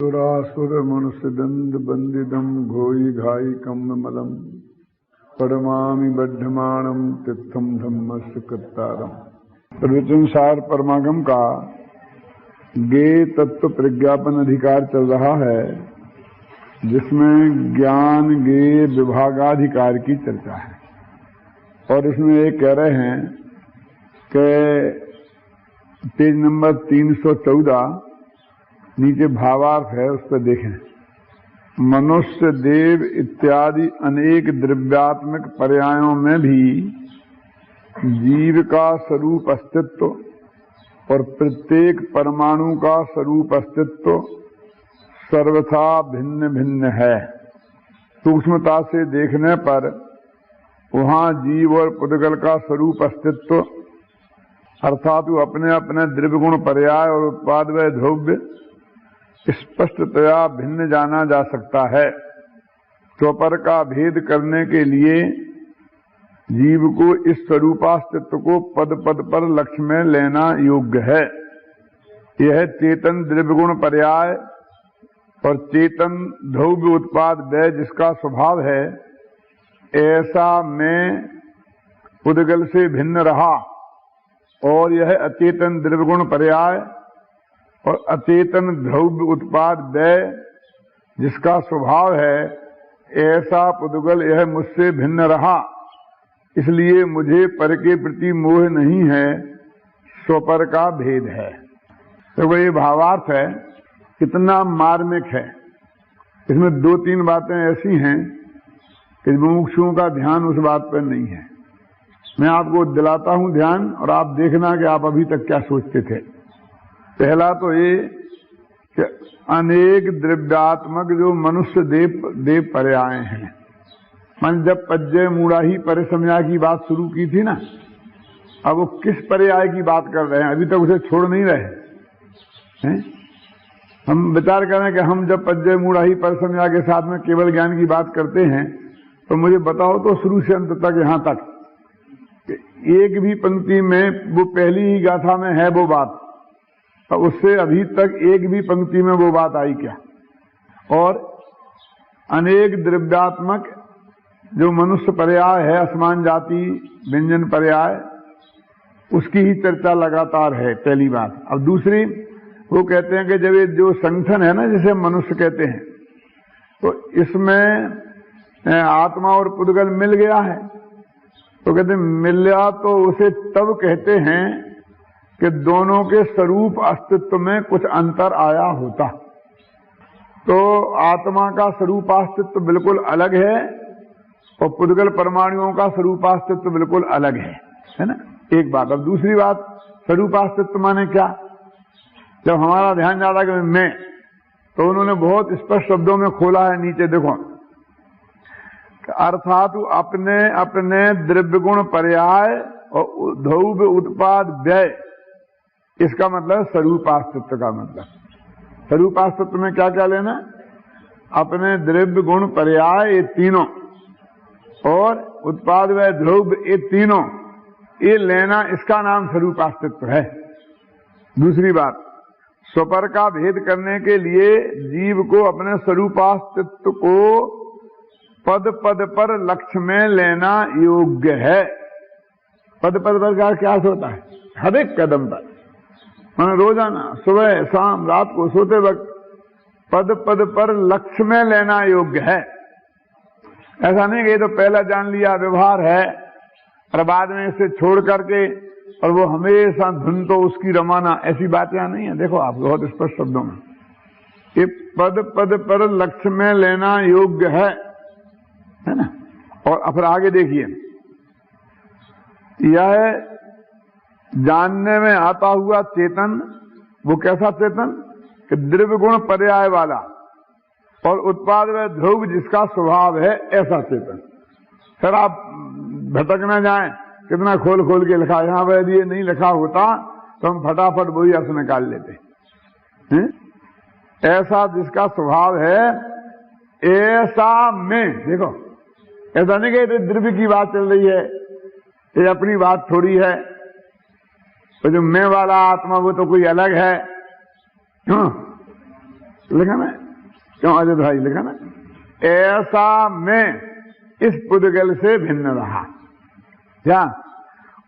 सुरासुर मनुष्य दंड बंदिदम घोई घाई कम मलम परमा बद्धमाणम तिथम धम्मस्य कृतारम। प्रवचनसार परमागम का गे तत्व प्रज्ञापन अधिकार चल रहा है, जिसमें ज्ञान गे विभागाधिकार की चर्चा है। और इसमें ये कह रहे हैं कि पेज नंबर 314 नीचे भावार्थ है, उस पर देखें। मनुष्य देव इत्यादि अनेक द्रव्यात्मक पर्यायों में भी जीव का स्वरूप अस्तित्व और प्रत्येक परमाणु का स्वरूप अस्तित्व सर्वथा भिन्न भिन्न है। सूक्ष्मता से देखने पर वहां जीव और पुद्गल का स्वरूप अस्तित्व अर्थात वो अपने अपने द्रव्यगुण पर्याय और उत्पाद व द्रव्य स्पष्टतया भिन्न जाना जा सकता है। स्वपर का भेद करने के लिए जीव को इस स्वरूपास्तित्व को पद पद पर लक्ष्य में लेना योग्य है। यह चेतन द्रव्यगुण पर्याय और चेतन द्रव्य उत्पाद व्यय जिसका स्वभाव है, ऐसा में पुद्गल से भिन्न रहा, और यह अचेतन द्रव्यगुण पर्याय और अचेतन द्रव्य उत्पाद व्यय जिसका स्वभाव है, ऐसा पुद्गल यह मुझसे भिन्न रहा। इसलिए मुझे पर के प्रति मोह नहीं है, स्वपर का भेद है। तो ये भावार्थ है, कितना मार्मिक है। इसमें दो तीन बातें ऐसी हैं कि मुमुक्षुओं का ध्यान उस बात पर नहीं है। मैं आपको दिलाता हूं ध्यान, और आप देखना कि आप अभी तक क्या सोचते थे। पहला तो ये कि अनेक द्रव्यात्मक जो मनुष्य देव पर्याय हैं, मन जब पज्जय मूढ़ाही परिसमया की बात शुरू की थी ना, अब वो किस पर्याय की बात कर रहे हैं, अभी तक उसे छोड़ नहीं रहे हैं। हम विचार करें कि हम जब पज्जय मूढ़ाही परिसमया के साथ में केवल ज्ञान की बात करते हैं, तो मुझे बताओ तो शुरू से अंत तक यहां तक एक भी पंक्ति में वो पहली ही गाथा में है वो बात, तो उससे अभी तक एक भी पंक्ति में वो बात आई क्या? और अनेक द्रव्यात्मक जो मनुष्य पर्याय है, असमान जाति व्यंजन पर्याय, उसकी ही चर्चा लगातार है, पहली बात। अब दूसरी, वो कहते हैं कि जब ये जो संगठन है ना, जिसे मनुष्य कहते हैं, तो इसमें आत्मा और पुद्गल मिल गया है। तो कहते हैं मिला तो उसे तब कहते हैं कि दोनों के स्वरूप अस्तित्व में कुछ अंतर आया होता। तो आत्मा का स्वरूपास्तित्व बिल्कुल अलग है और पुद्गल परमाणुओं का स्वरूपास्तित्व बिल्कुल अलग है ना, एक बात। अब दूसरी बात, स्वरूपास्तित्व माने क्या? जब हमारा ध्यान जाता कि मैं, तो उन्होंने बहुत स्पष्ट शब्दों में खोला है, नीचे देखो, अर्थात अपने अपने द्रव्यगुण पर्याय और द्रव्य उत्पाद व्यय, इसका मतलब स्वरूपास्तित्व का मतलब। स्वरूपास्तित्व में क्या क्या लेना? अपने द्रव्य गुण पर्याय ये तीनों और उत्पाद व्यय द्रव्य ये तीनों, ये लेना, इसका नाम स्वरूपास्तित्व है। दूसरी बात, स्वपर का भेद करने के लिए जीव को अपने स्वरूपास्तित्व को पद पद पर लक्ष्य में लेना योग्य है। पद पद पर का क्या होता है? हर एक कदम पर, मैंने रोजाना सुबह शाम रात को सोते वक्त पद पद पर लक्ष्य में लेना योग्य है। ऐसा नहीं कि ये तो पहला जान लिया व्यवहार है और बाद में इसे छोड़ करके और वो हमेशा धुन तो उसकी रमाना, ऐसी बात यहां नहीं है। देखो आप बहुत स्पष्ट शब्दों में, ये पद पद पर लक्ष्य में लेना योग्य है ना। और फिर आगे देखिए, यह जानने में आता हुआ चेतन, वो कैसा चेतन? कि द्रव्य गुण पर्याय वाला और उत्पाद व ध्रुव जिसका स्वभाव है, ऐसा चेतन। सर आप भटक न जाएं, कितना खोल खोल के लिखा, यहां पर यदि ये नहीं लिखा होता तो हम फटाफट वही अर्थ निकाल लेते हैं। ऐसा जिसका स्वभाव है, ऐसा में, देखो ऐसा नहीं कि द्रव्य की बात चल रही है, ये अपनी बात थोड़ी है। तो जो मैं वाला आत्मा वो तो कोई अलग है, लिखा ना, क्यों अजय भाई लिखा ना, ऐसा मैं इस पुद्गल से भिन्न रहा। क्या?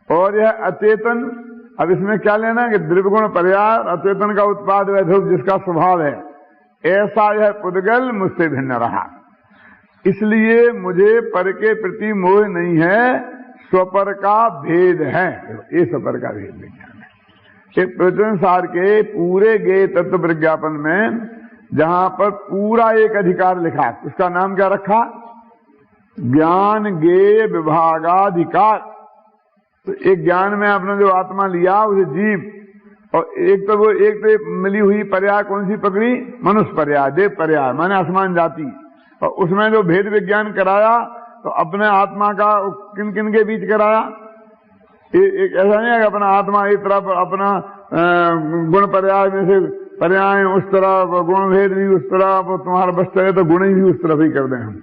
और यह अचेतन, अब इसमें क्या लेना कि द्रव्यगुण पर्याय अचेतन का उत्पाद वैधव जिसका स्वभाव है, ऐसा यह पुद्गल मुझसे भिन्न रहा। इसलिए मुझे पर के प्रति मोह नहीं है, स्वपर का भेद है। ये स्वपर का भेद विज्ञान है। प्रवचन सार के पूरे गे तत्व प्रज्ञापन में जहां पर पूरा एक अधिकार लिखा, उसका नाम क्या रखा? ज्ञान गे विभागाधिकार। तो एक ज्ञान में आपने जो आत्मा लिया उसे जीव, और एक तो मिली हुई पर्याय कौन सी पकड़ी? मनुष्य पर्याय, देव पर्याय माने आसमान जाति। और उसमें जो भेद विज्ञान कराया तो अपने आत्मा का किन किन के बीच कराया? एक ऐसा नहीं है कि अपना आत्मा एक तरफ, अपना गुण पर्याय में से पर्याय उस तरफ, गुण भेद भी उस तरफ, तुम्हारा बस चले तो गुण भी उस तरफ ही कर दें हम,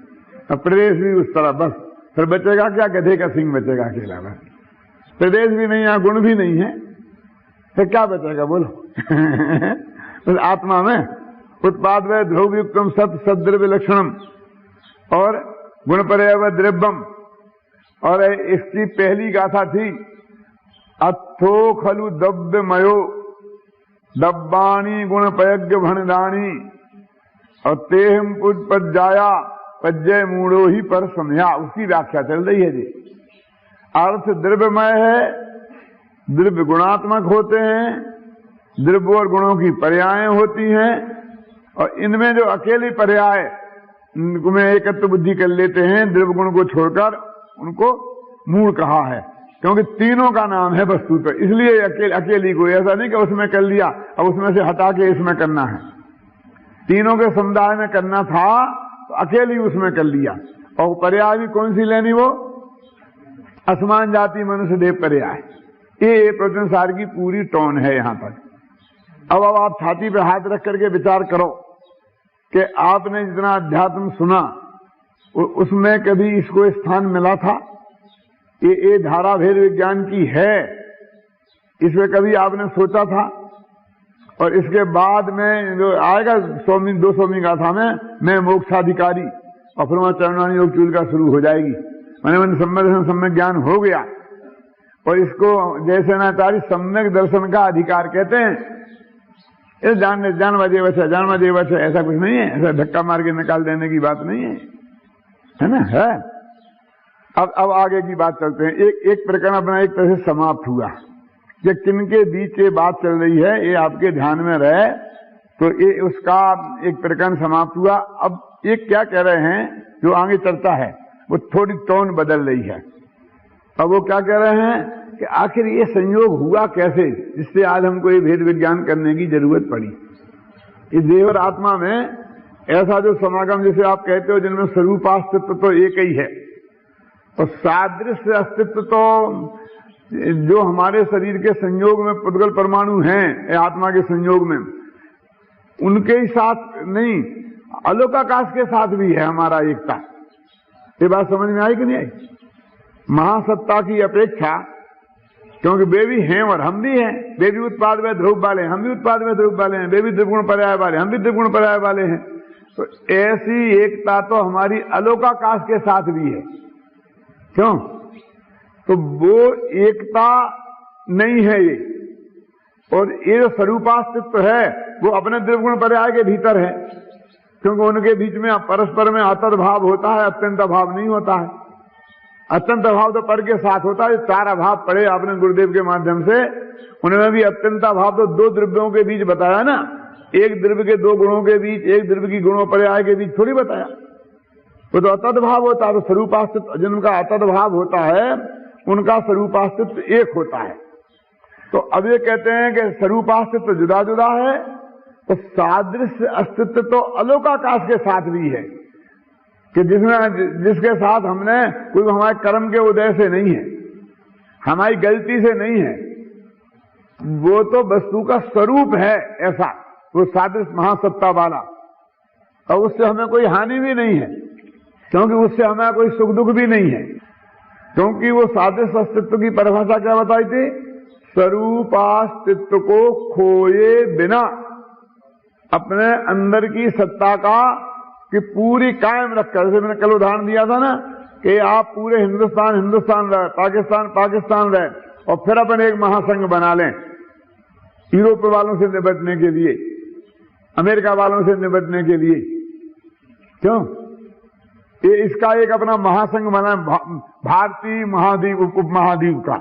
प्रदेश भी उस तरफ, बस फिर बचेगा क्या? गधे का सिंह बचेगा अकेला। बस प्रदेश भी नहीं है, गुण भी नहीं है, फिर क्या बचेगा बोलो? बस आत्मा में उत्पाद व ध्रुवयुक्तम सत सद्रव्य लक्षणम और गुण पर्याय व द्रव्यम। और इसकी पहली गाथा थी अथो खलु दब्बमयो दब्बाणी गुण पयज्ञ भणदानी और तेहम पुष्पत जाया पज्जय मूढ़ो ही पर समझा। उसकी व्याख्या चल रही है जी। अर्थ द्रव्यमय है, द्रव्य गुणात्मक होते हैं, द्रव्य और गुणों की पर्याय होती हैं, और इनमें जो अकेली पर्याय में एकत्व बुद्धि कर लेते हैं, द्रव्य गुण को छोड़कर, उनको मूढ़ कहा है, क्योंकि तीनों का नाम है वस्तु तो, इसलिए अकेली को, ऐसा नहीं कि उसमें कर लिया अब उसमें से हटा के इसमें करना है। तीनों के समुदाय में करना था तो अकेली उसमें कर लिया। और पर्याय भी कौन सी लेनी? वो आसमान जाति मनुष्य देव पर्याय। ये प्रवचन सार की पूरी टोन है यहां पर। अब आप छाती पे हाथ रख करके विचार करो कि आपने जितना अध्यात्म सुना उसमें कभी इसको स्थान मिला था? ये धारा भेद विज्ञान की है, इसमें कभी आपने सोचा था? और इसके बाद में जो आएगा 200वीं गाथा में मैं मोक्षाधिकारी, और फिर वहां चरणानी योग चूलिका शुरू हो जाएगी। मैंने सम्यक ज्ञान हो गया, और इसको जैसे नाचार्य सम्यक दर्शन का अधिकार कहते हैं। ये जान बजे बचे ऐसा कुछ नहीं है, ऐसा धक्का मार के निकाल देने की बात नहीं है ना? है। अब आगे की बात चलते हैं। एक प्रकरण अपना एक तरह से समाप्त हुआ। ये किनके बीच ये बात चल रही है, ये आपके ध्यान में रहे तो ये उसका एक प्रकरण समाप्त हुआ। अब ये क्या कह रहे हैं, जो आगे चर्चा है वो थोड़ी टोन बदल रही है। अब वो क्या कह रहे हैं कि आखिर ये संयोग हुआ कैसे, जिससे आज हमको ये भेद विज्ञान करने की जरूरत पड़ी। इस देह और आत्मा में ऐसा जो समागम, जैसे आप कहते हो, जिनमें स्वरूपास्तित्व तो एक ही है, और सादृश्य अस्तित्व तो जो हमारे शरीर के संयोग में पुद्गल परमाणु हैं, आत्मा के संयोग में, उनके ही साथ नहीं, अलोकाकाश के साथ भी है हमारा एकता। ये बात समझ में आई कि नहीं आई? महासत्ता की अपेक्षा, क्योंकि वे भी हैं और हम भी हैं, वे भी उत्पाद में ध्रुव वाले हैं, हम भी उत्पाद में ध्रुव वाले हैं, वे भी द्विगुण पर्याय वाले, हम भी द्विगुण पर्याय वाले हैं। तो ऐसी एकता तो हमारी अलोकाकाश के साथ भी है। क्यों? तो वो एकता नहीं है ये, और ये जो स्वरूपास्तित्व है वो अपने द्रव्यगुण पर्याय के भीतर है, क्योंकि उनके बीच में परस्पर में अतद भाव होता है, अत्यंत भाव नहीं होता है। अत्यंत भाव तो पर के साथ होता है। 4 अभाव पढ़े आपने गुरुदेव के माध्यम से, उनमें भी अत्यंत भाव तो 2 द्रव्यों के बीच बताया ना, एक द्रव्य के 2 गुणों के बीच, एक द्रव्य की गुणों पर्याय के बीच थोड़ी बताया। वो तो अतद भाव होता है। तो स्वरूपास्तित्व जिनका अतद भाव होता है उनका स्वरूपास्तित्व एक होता है। तो अब ये कहते हैं कि स्वरूपास्तित्व जुदा जुदा है, तो सादृश्य अस्तित्व तो अलोकाकाश के साथ भी है, कि जिसके साथ हमने कोई हमारे कर्म के उदय से नहीं है, हमारी गलती से नहीं है, वो तो वस्तु का स्वरूप है ऐसा, वो सादृश्य महासत्ता वाला। और उससे हमें कोई हानि भी नहीं है, क्योंकि उससे हमें कोई सुख दुख भी नहीं है, क्योंकि वो सादृश्य अस्तित्व की परिभाषा क्या बताई थी? स्वरूपास्तित्व को खोए बिना अपने अंदर की सत्ता का कि पूरी कायम रखकर, जैसे मैंने कल उदाहरण दिया था ना कि आप पूरे हिंदुस्तान रहे, पाकिस्तान रहे और फिर अपन एक महासंघ बना लें यूरोप वालों से निपटने के लिए, अमेरिका वालों से निपटने के लिए। क्यों? ये इसका एक अपना महासंघ बना भारतीय महाद्वीप उपमहाद्वीप का।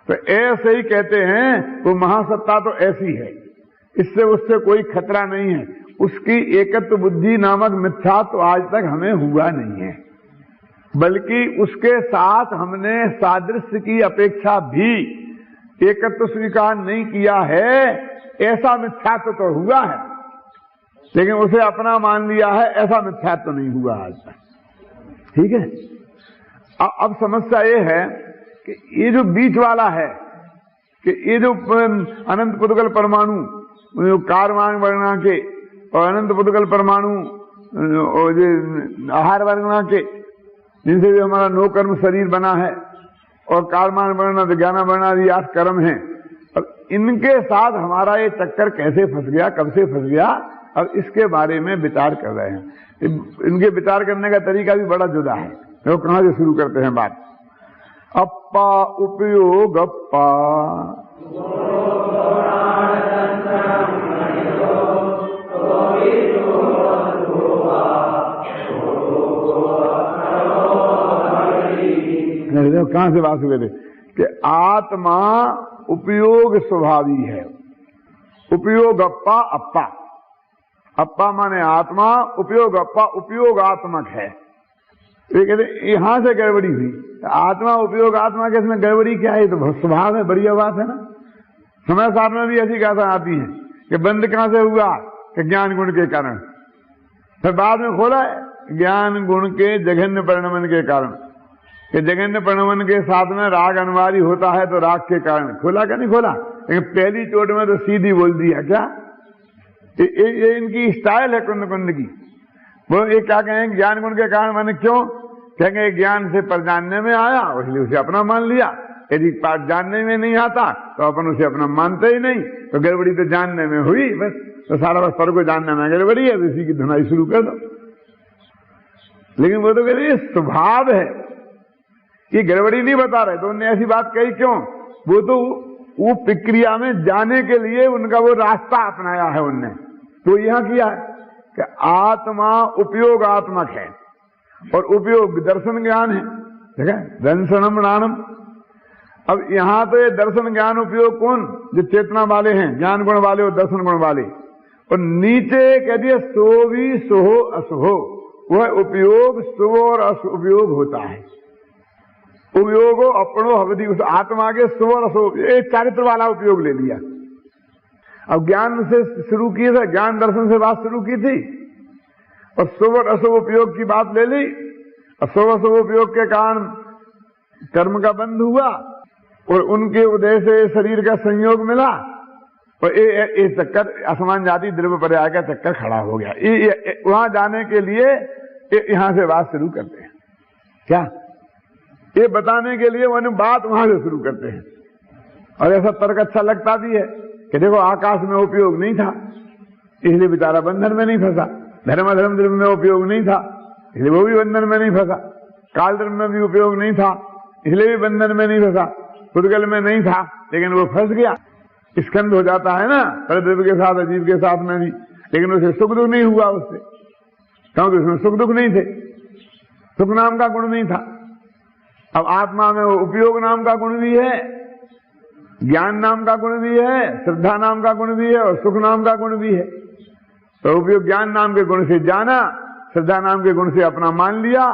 तो ऐसे ही कहते हैं वो महासत्ता तो ऐसी है, इससे उससे कोई खतरा नहीं है। उसकी एकत्व बुद्धि नामक मिथ्या तो आज तक हमें हुआ नहीं है, बल्कि उसके साथ हमने सादृश्य की अपेक्षा भी एकत्व स्वीकार नहीं किया है। ऐसा मिथ्यात्व तो हुआ है, लेकिन उसे अपना मान लिया है, ऐसा मिथ्यात्व तो नहीं हुआ आज तक। ठीक है। अब समस्या ये है कि ये जो बीच वाला है कि ये जो अनंत पुद्गल परमाणु, जो कारवांग वर्णा के और अनंत पुद्गल परमाणु और जो आहार वर्णा के, जिनसे जो हमारा नौ कर्म शरीर बना है, और कारमान वर्णा विज्ञाना वर्णा ये 8 कर्म हैं, और इनके साथ हमारा ये चक्कर कैसे फंस गया, कब से फंस गया, अब इसके बारे में विचार कर रहे हैं। इनके विचार करने का तरीका भी बड़ा जुदा है। तो कहां से शुरू करते हैं बात? अप्पा उपयोग अप्पा, कहां से बात हुए थे कि आत्मा उपयोग स्वभावी है। उपयोग अप्पा, अप्पा अप्पा माने आत्मा, उपयोग अप्पा उपयोगात्मक है। ये कहते यहां से गड़बड़ी हुई। आत्मा उपयोग आत्मा के इसमें गड़बड़ी क्या है? तो स्वभाव है, बढ़िया बात है ना। समय साहब में भी ऐसी गाथा आती है कि बंद कहां से हुआ कि ज्ञान गुण के कारण, फिर बाद में खोला है ज्ञान गुण के जघन्य परिणमन के कारण, कि जघन्य परिणमन के साथ में राग अनिवार्य होता है, तो राग के कारण खोला क्या नहीं खोला। लेकिन पहली चोट में तो सीधी बोल दिया। क्या ये इनकी स्टाइल है कुंद कुंद की। वो ये क्या कहेंगे ज्ञान गुण के कारण, माने क्यों कहेंगे ज्ञान से पर जानने में आया और इसलिए उसे अपना मान लिया। यदि जानने में नहीं आता तो अपन उसे अपना मानते ही नहीं, तो गड़बड़ी तो जानने में हुई बस। तो सारा बस पर को जानने में गड़बड़ी है, तो इसी की धुनाई शुरू कर दो। लेकिन वो तो कहते स्वभाव है, ये गड़बड़ी नहीं बता रहे। तो उनने ऐसी बात कही क्यों? वो तो वो प्रक्रिया में जाने के लिए उनका वो रास्ता अपनाया है उनने। तो यहां किया है कि आत्मा उपयोगात्मक है और उपयोग दर्शन ज्ञान है। ठीक है, दर्शनम ज्ञानम। अब यहां तो ये दर्शन ज्ञान उपयोग कौन? जो चेतना वाले हैं, ज्ञान गुण वाले और दर्शन गुण वाले। और नीचे कह दिया सो भी सोहो असोहो, वह उपयोग शुभ और असुपयोग होता है। उपयोगो अपनो अवधि, उस आत्मा के शुभ और अशुभ, एक चारित्र वाला उपयोग ले लिया। अब ज्ञान से शुरू की था, ज्ञान दर्शन से बात शुरू की थी और शुभ और अशुभ उपयोग की बात ले ली। और शुभ अशुभ उपयोग के कारण कर्म का बंध हुआ और उनके उदय से शरीर का संयोग मिला और ये चक्कर असमान जाति द्रव्य पर्याय का चक्कर खड़ा हो गया। वहां जाने के लिए यहां से बात शुरू करते हैं। क्या ये बताने के लिए वो बात वहां से शुरू करते हैं। और ऐसा तर्क अच्छा लगता भी है कि देखो आकाश में उपयोग नहीं था इसलिए बेचारा बंधन में नहीं फंसा, धर्म द्रव्य में उपयोग नहीं था इसलिए वो भी बंधन में नहीं फंसा, काल द्रव्य में भी उपयोग नहीं था इसलिए भी बंधन में नहीं फंसा, पुद्गल में नहीं था लेकिन वो फंस गया। स्कंद हो जाता है ना परद्रव्य के साथ अजीब के साथ में भी, लेकिन उसे सुख दुख नहीं हुआ उससे, क्योंकि उसमें सुख दुख नहीं थे, सुख नाम का गुण नहीं था। अब आत्मा में उपयोग नाम का गुण भी है, ज्ञान नाम का गुण भी है, श्रद्धा नाम का गुण भी है और सुख नाम का गुण भी है। तो उपयोग ज्ञान नाम के गुण से जाना, श्रद्धा नाम के गुण से अपना मान लिया,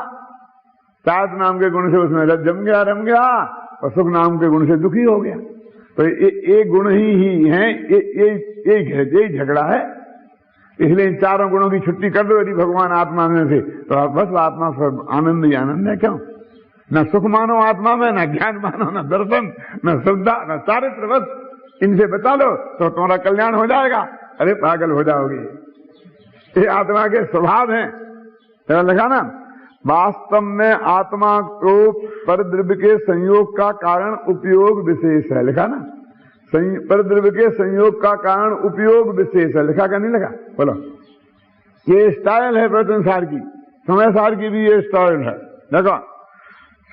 सात नाम के गुण से उसमें जम गया रम गया और सुख नाम के गुण से दुखी हो गया। तो ये गुण ही है, यही झगड़ा है। इसलिए इन चारों गुणों की छुट्टी कर दो यदि भगवान आत्मा में से, तो बस आत्मा सब आनंद ही आनंद है। क्यों न सुख मानो आत्मा में, न ज्ञान मानो, न दर्शन, न श्रद्धा, न चारित्र, बस इनसे बता लो तो तुम्हारा कल्याण हो जाएगा। अरे पागल हो जाओगे, ये आत्मा के स्वभाव हैं। तेरा लगा ना, वास्तव में आत्मा को पर द्रव्य के संयोग का कारण उपयोग विशेष है, लिखा ना। परद्रव्य के संयोग का कारण उपयोग विशेष है। लिखा क्या नहीं लिखा? बोलो। ये स्टाइल है प्रवचन सार की, समय सार की भी ये स्टाइल है। देखो,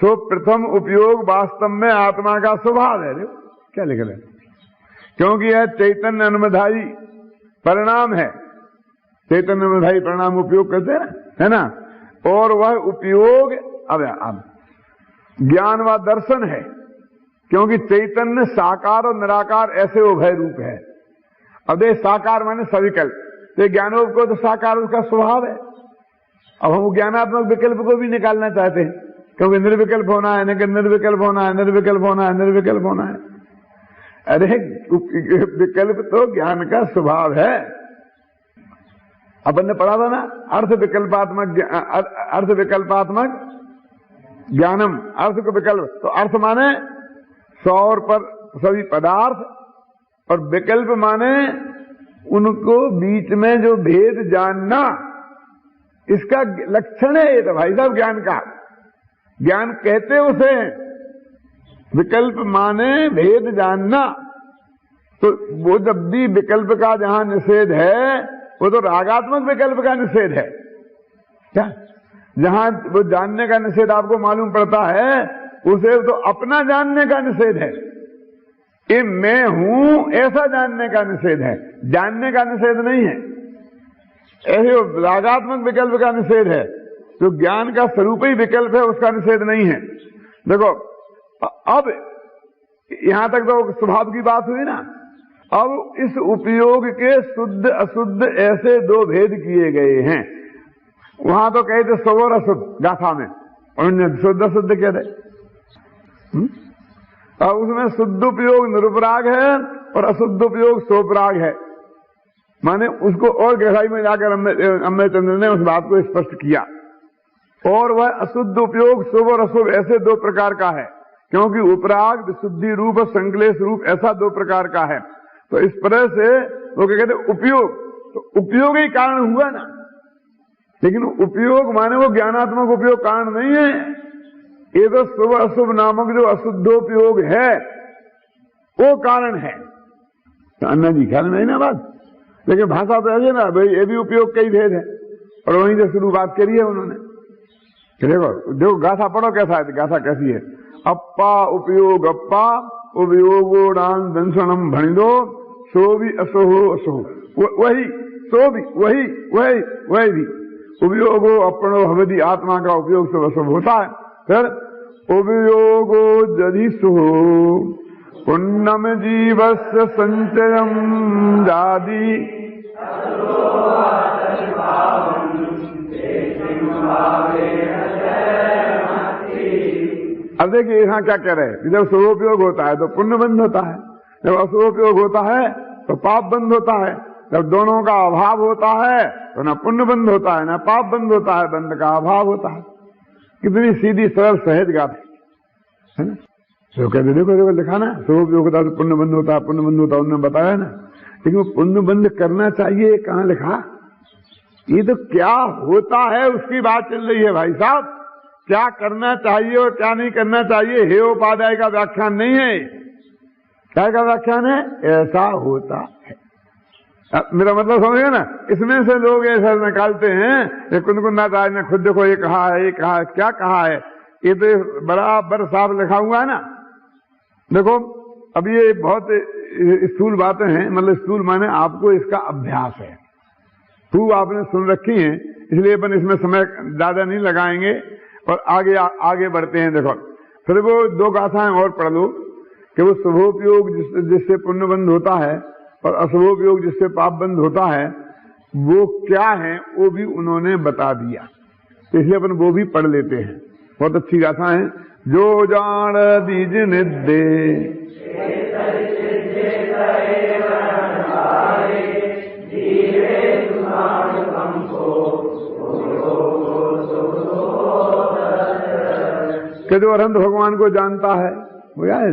सो प्रथम उपयोग वास्तव में आत्मा का स्वभाव है। क्या लिख रहे? क्योंकि यह चैतन्य अनुमधायी परिणाम है। चैतन्य अनुमधायी परिणाम उपयोग करते हैं, है ना? और वह उपयोग अब ज्ञान व दर्शन है, क्योंकि चैतन्य साकार और निराकार ऐसे उभय रूप है। अब देख, साकार माने सविकल्प, तो ज्ञानोप को तो साकार उसका स्वभाव है। अब हम ज्ञानात्मक विकल्प को भी निकालना चाहते हैं, क्योंकि निर्विकल्प होना है, निर्विकल्प होना है, निर्विकल्प होना है, निर्विकल्प होना है। अरे विकल्प तो ज्ञान का स्वभाव है। अपन ने पढ़ा था ना, अर्थ विकल्पात्मक ज्ञानम, अर्थ को विकल्प। तो अर्थ माने सौर पर सभी पदार्थ, और विकल्प माने उनको बीच में जो भेद जानना, इसका लक्षण है ये तो भाई साहब ज्ञान का। ज्ञान कहते उसे, विकल्प माने भेद जानना। तो वो जब भी विकल्प का जहां निषेध है, वो तो रागात्मक विकल्प का निषेध है। क्या? जहां वो जानने का निषेध आपको मालूम पड़ता है, उसे तो अपना जानने का निषेध है। ये मैं हूं ऐसा जानने का निषेध है, जानने का निषेध नहीं है। ऐसे रागात्मक विकल्प का निषेध है। जो ज्ञान का स्वरूप ही विकल्प है, उसका निषेध नहीं है। देखो, अब यहां तक तो स्वभाव की बात हुई ना। अब इस उपयोग के शुद्ध अशुद्ध ऐसे दो भेद किए गए हैं। वहां तो कहते शुभ और अशुद्ध गाथा में, और उन्हें शुद्ध अशुद्ध कहते। अब उसमें शुद्ध उपयोग निरुपराग है और अशुद्ध उपयोग सोपराग है। माने उसको और गहराई में जाकर अम्बे चंद्र ने उस बात को स्पष्ट किया। और वह अशुद्ध उपयोग शुभ और अशुभ ऐसे दो प्रकार का है, क्योंकि उपराग विशुद्धि रूप और संकलेश रूप ऐसा दो प्रकार का है। तो इस तरह से वो क्या कहते उपयोग, तो उपयोग ही कारण हुआ ना। लेकिन उपयोग माने वो ज्ञानात्मक उपयोग कारण नहीं है। ये तो शुभ अशुभ नामक जो अशुद्धोपयोग है, वो कारण है। तो अन्ना जी ख्याल में ना बात, लेकिन भाषा तो ऐसे ना भाई, ये भी उपयोग कई भेद है। और वहीं से शुरुआत करी है उन्होंने। देखो गाथा पढ़ो कैसा है, गाथा कैसी है। अप्पा उपयोग अप्पा उपयोगो डांग दंशनम भणिदो सो भी असोहो असोहो, वही सो भी वही भी उपयोगो अपनो भवदी, आत्मा का उपयोग सब अशुभ होता है। फिर उपयोगो जदि सुहो पुण्यम जीवस्य संचयम जादी, अब देखिए यहां क्या कह रहे हैं। जब शुभोपयोग होता है तो पुण्य बंध होता है, जब अशुभोपयोग होता है तो पाप बंध होता है। जब दोनों का अभाव होता है तो ना पुण्य बंध होता है ना पाप बंध होता है, बंध का अभाव होता है। कितनी सीधी सरल सहज गाथा है ना। तो कहते देखो लिखा ना, शुभोपयोग होता है तो पुण्य बंध होता है, पुण्य बंध होता है, उन्होंने बताया ना। लेकिन वो पुण्य बंध करना चाहिए कहां लिखा? ये तो क्या होता है उसकी बात चल रही है भाई साहब। क्या करना चाहिए और क्या नहीं करना चाहिए, हे उपाध्याय का व्याख्यान नहीं है। क्या का व्याख्यान है? ऐसा होता है। मेरा मतलब समझिए ना। इसमें से लोग ऐसा निकालते हैं, ये कुंदकुंदाचार्य ने खुद देखो ये कहा है, ये कहा है, क्या कहा है, ये तो बराबर साफ लिखा हुआ है ना। देखो अब ये बहुत स्थूल बातें हैं, मतलब स्थूल माने आपको इसका अभ्यास है, खूब आपने सुन रखी है, इसलिए अपन इसमें समय ज्यादा नहीं लगाएंगे और आगे बढ़ते हैं। देखो फिर वो दो गाथाएं और पढ़ लो कि वो शुभोपयोग जिससे पुण्य बंध होता है और अशुभोपयोग जिससे पाप बंध होता है, वो क्या है वो भी उन्होंने बता दिया। तो इसलिए अपन वो भी पढ़ लेते हैं। बहुत अच्छी गाथा है। जो जान दीज निदे कि जो अरहंत भगवान को जानता है वो क्या है?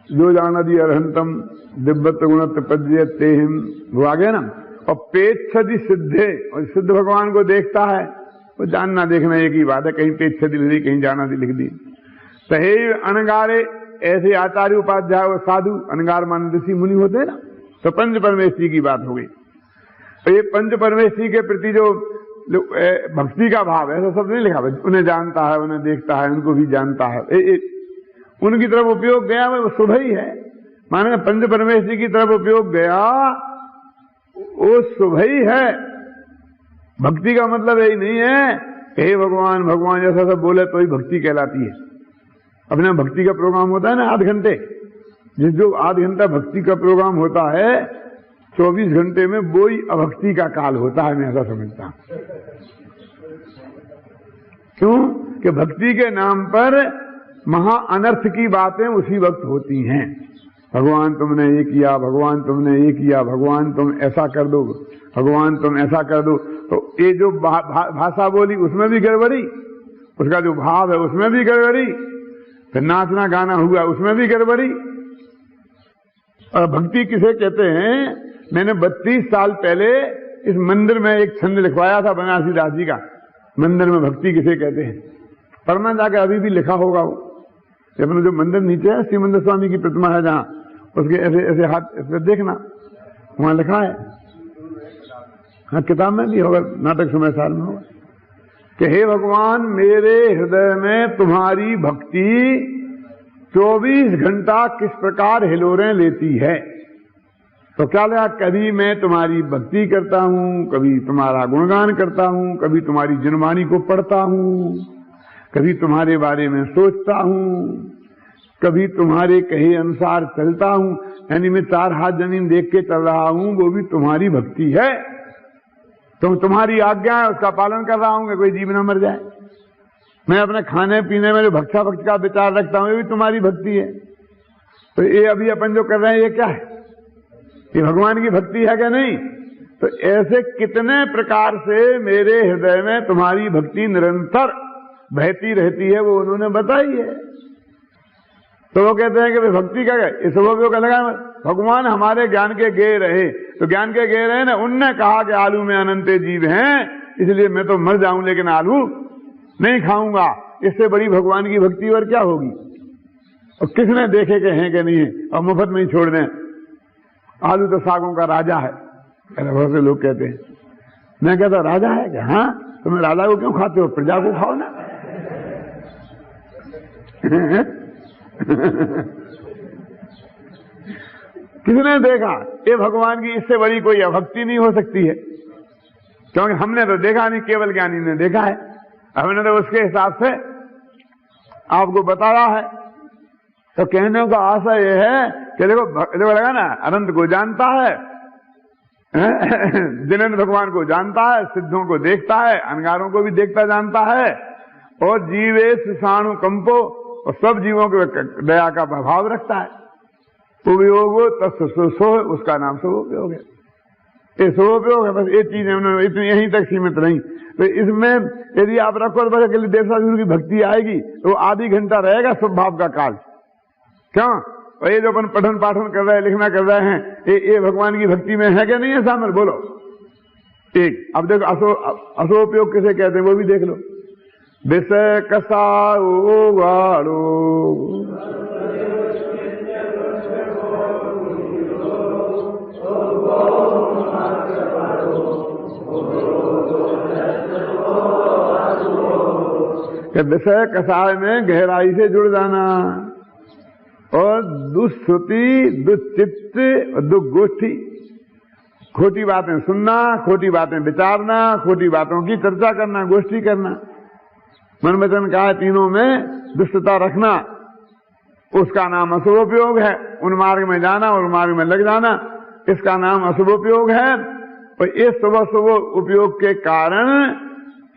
जो जानादि अरहंतम दिव्यत्व गुणत्व पद्यते हिम, वो आ गया ना। और पेच्छति सिद्धे, और सिद्ध भगवान को देखता है। वो जानना देखना एक ही बात है, कहीं पेच्छति लिख दी कहीं जानादि लिख दी। सहे अणगारे ऐसे आचार्य उपाध्याय और साधु अनगारमान ऋषि मुनि होते हैं ना, तो पंच परमेश्वरी की बात हो गई। तो ये पंच परमेश्वरी के प्रति जो भक्ति का भाव है, ऐसा सब नहीं लिखा, उन्हें जानता है, उन्हें देखता है, उनको भी जानता है, उनकी तरफ उपयोग गया वो शुभ ही है। माने पंच परमेश्वरी की तरफ उपयोग गया वो शुभ ही है। भक्ति का मतलब यही नहीं है हे भगवान भगवान जैसा सब बोले तो ही भक्ति कहलाती है। अपने भक्ति का प्रोग्राम होता है ना 8 घंटे, जो 8 घंटा भक्ति का प्रोग्राम होता है 24 घंटे में वो ही अभक्ति का काल होता है, मैं ऐसा समझता हूं। क्यों कि भक्ति के नाम पर महा अनर्थ की बातें उसी वक्त होती हैं। भगवान तुमने ये किया, भगवान तुमने ये किया, भगवान तुम ऐसा कर दो, भगवान तुम ऐसा कर दो। तो ये जो भाषा बोली उसमें भी गड़बड़ी, उसका जो भाव है उसमें भी गड़बड़ी, फिर नाचना गाना हुआ उसमें भी गड़बड़ी। और भक्ति किसे कहते हैं? मैंने 32 साल पहले इस मंदिर में एक छंद लिखवाया था बनारसी दास जी का, मंदिर में भक्ति किसे कहते हैं। पढ़ना जाकर अभी भी लिखा होगा वो, अपना जो मंदिर नीचे है श्रीमंदिर स्वामी की प्रतिमा है जहां, उसके ऐसे ऐसे हाथ ऐसे देखना, वहां लिखा है। हाँ किताब में भी होगा, नाटक समय साल में होगा कि हे भगवान मेरे हृदय में तुम्हारी भक्ति 24 घंटा किस प्रकार हिलोरें लेती है। तो क्या लगा, कभी मैं तुम्हारी भक्ति करता हूं, कभी तुम्हारा गुणगान करता हूं, कभी तुम्हारी जनवाणी को पढ़ता हूं, कभी तुम्हारे बारे में सोचता हूं, कभी तुम्हारे कहे अनुसार चलता हूं। यानी मैं 4 हाथ जमीन देख के चल रहा हूं, वो भी तुम्हारी भक्ति है। तो तुम्हारी आज्ञा है उसका पालन कर रहा हूं कि कोई जीव न मर जाए। मैं अपने खाने पीने में जो भक्षा भक्ति का विचार रखता हूं ये भी तुम्हारी भक्ति है। तो ये अभी अपन जो कर रहे हैं ये क्या है? ये भगवान की भक्ति है क्या नहीं? तो ऐसे कितने प्रकार से मेरे हृदय में तुम्हारी भक्ति निरंतर बहती रहती है वो उन्होंने बताई है। तो वो कहते हैं कि भक्ति का इस उपयोग का लगा भगवान हमारे ज्ञान के गे रहे, तो ज्ञान के गे रहे ना, उनने कहा कि आलू में अनंत जीव हैं, इसलिए मैं तो मर जाऊं लेकिन आलू नहीं खाऊंगा। इससे बड़ी भगवान की भक्ति और क्या होगी? और किसने देखे के हैं कि नहीं है, और मुफ्त में ही छोड़ दें। आलू तो सागों का राजा है, बहुत से लोग कहते हैं। मैं कहता राजा है क्या? हाँ, तुम राजा को क्यों खाते हो, प्रजा को खाओ ना। किसने देखा? ये भगवान की इससे बड़ी कोई अभक्ति नहीं हो सकती है, क्योंकि हमने तो देखा नहीं, केवल ज्ञानी ने देखा है। हमने तो उसके हिसाब से आपको बताया है। तो कहने का आशा यह है कि देखो लगा ना, अनंत को जानता है, जिनेन्द्र भगवान को जानता है, सिद्धों को देखता है, अनगारों को भी देखता जानता है, और जीवे सुषाणु कंपो, और सब जीवों के दया का प्रभाव रखता है। उपयोग तत्सो, उसका नाम शुभोपयोग है। ये शुभोपयोग है, बस ये चीज है, इतनी यहीं तक सीमित नहीं। तो इसमें यदि आप रखो बड़े के लिए देवता गुरु की भक्ति आएगी तो आधी घंटा रहेगा शुभ भाव का काल। क्यों? और ये जो अपन पठन पाठन कर रहे हैं, लिखना कर रहे हैं, ये भगवान की भक्ति में है क्या नहीं है? शामिल बोलो। ठीक, अब देखो अशोपयोग किसे कहते हैं वो भी देख लो। विषय कसाओ वालो विषय कसाय में गहराई से जुड़ जाना, और दुश्रुति, दुश्चित्त और दुगोष्ठी, खोटी बातें सुनना, खोटी बातें विचारना, खोटी बातों की चर्चा करना, गोष्ठी करना। मन वचन का तीनों में दुष्टता रखना, उसका नाम अशुभोपयोग है। उन मार्ग में जाना और मार्ग में लग जाना, इसका नाम अशुभोपयोग है। और इस शुभ शुभ उपयोग के कारण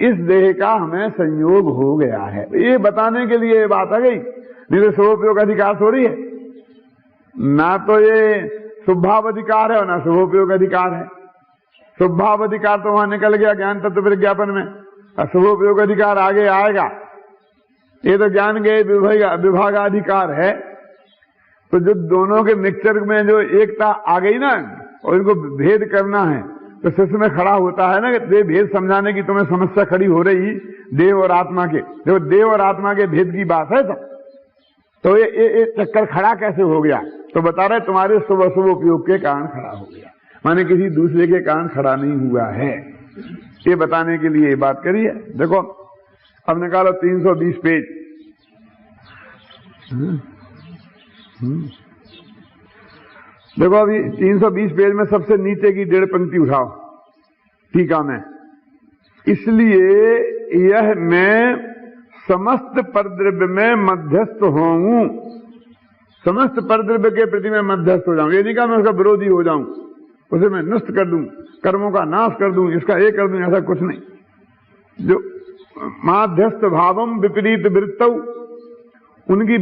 इस देह का हमें संयोग हो गया है। ये बताने के लिए ये बात आ गई, नहीं तो शुभोपयोग अधिकार थोड़ी है। ना तो ये शुभभाव अधिकार है और ना शुभोपयोग अधिकार है। शुभभाव अधिकार तो वहां निकल गया ज्ञान तत्व विज्ञापन में, और शुभोपयोग अधिकार आगे आएगा। ये तो ज्ञान के विभागाधिकार है। तो जो दोनों के मिक्सचर में जो एकता आ गई ना, और इनको भेद करना है, तो शिष्य में खड़ा होता है ना कि भेद समझाने की तुम्हें समस्या खड़ी हो रही देव और आत्मा के। देखो देव और आत्मा के भेद की बात है। तो ये चक्कर खड़ा कैसे हो गया? तो बता रहे तुम्हारे शुभ अशुभ उपयोग के कारण खड़ा हो गया, माने किसी दूसरे के कारण खड़ा नहीं हुआ है। ये बताने के लिए ये बात करी है। देखो अब निकालो 320 पेज। देखो अभी 320 पेज में सबसे नीचे की 1.5 पंक्ति उठाओ टीका में। इसलिए यह मैं समस्त परद्रव्य में मध्यस्थ होऊं, समस्त परद्रव्य के प्रति मैं मध्यस्थ हो जाऊं। ये नहीं कहा मैं उसका विरोधी हो जाऊं, उसे मैं नष्ट कर दूं, कर्मों का नाश कर दूं, इसका एक कर दूं, ऐसा कुछ नहीं। जो माध्यस्थ भावम विपरीत वृत्तौ, उनकी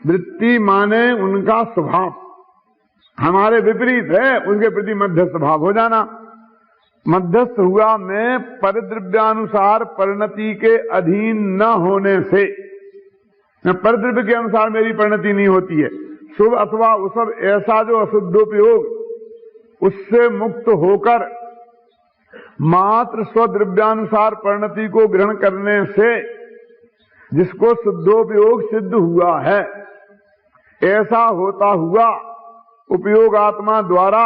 वृत्ति माने उनका स्वभाव हमारे विपरीत है, उनके प्रति मध्यस्थ भाव हो जाना। मध्यस्थ हुआ मैं परद्रव्यानुसार परिणति के अधीन न होने से, परद्रव्य के अनुसार मेरी परिणति नहीं होती है। शुभ अथवा उसब ऐसा जो अशुद्धोपयोग, उससे मुक्त होकर मात्र स्वद्रव्यानुसार परिणति को ग्रहण करने से जिसको शुद्धोपयोग सिद्ध हुआ है, ऐसा होता हुआ उपयोग आत्मा द्वारा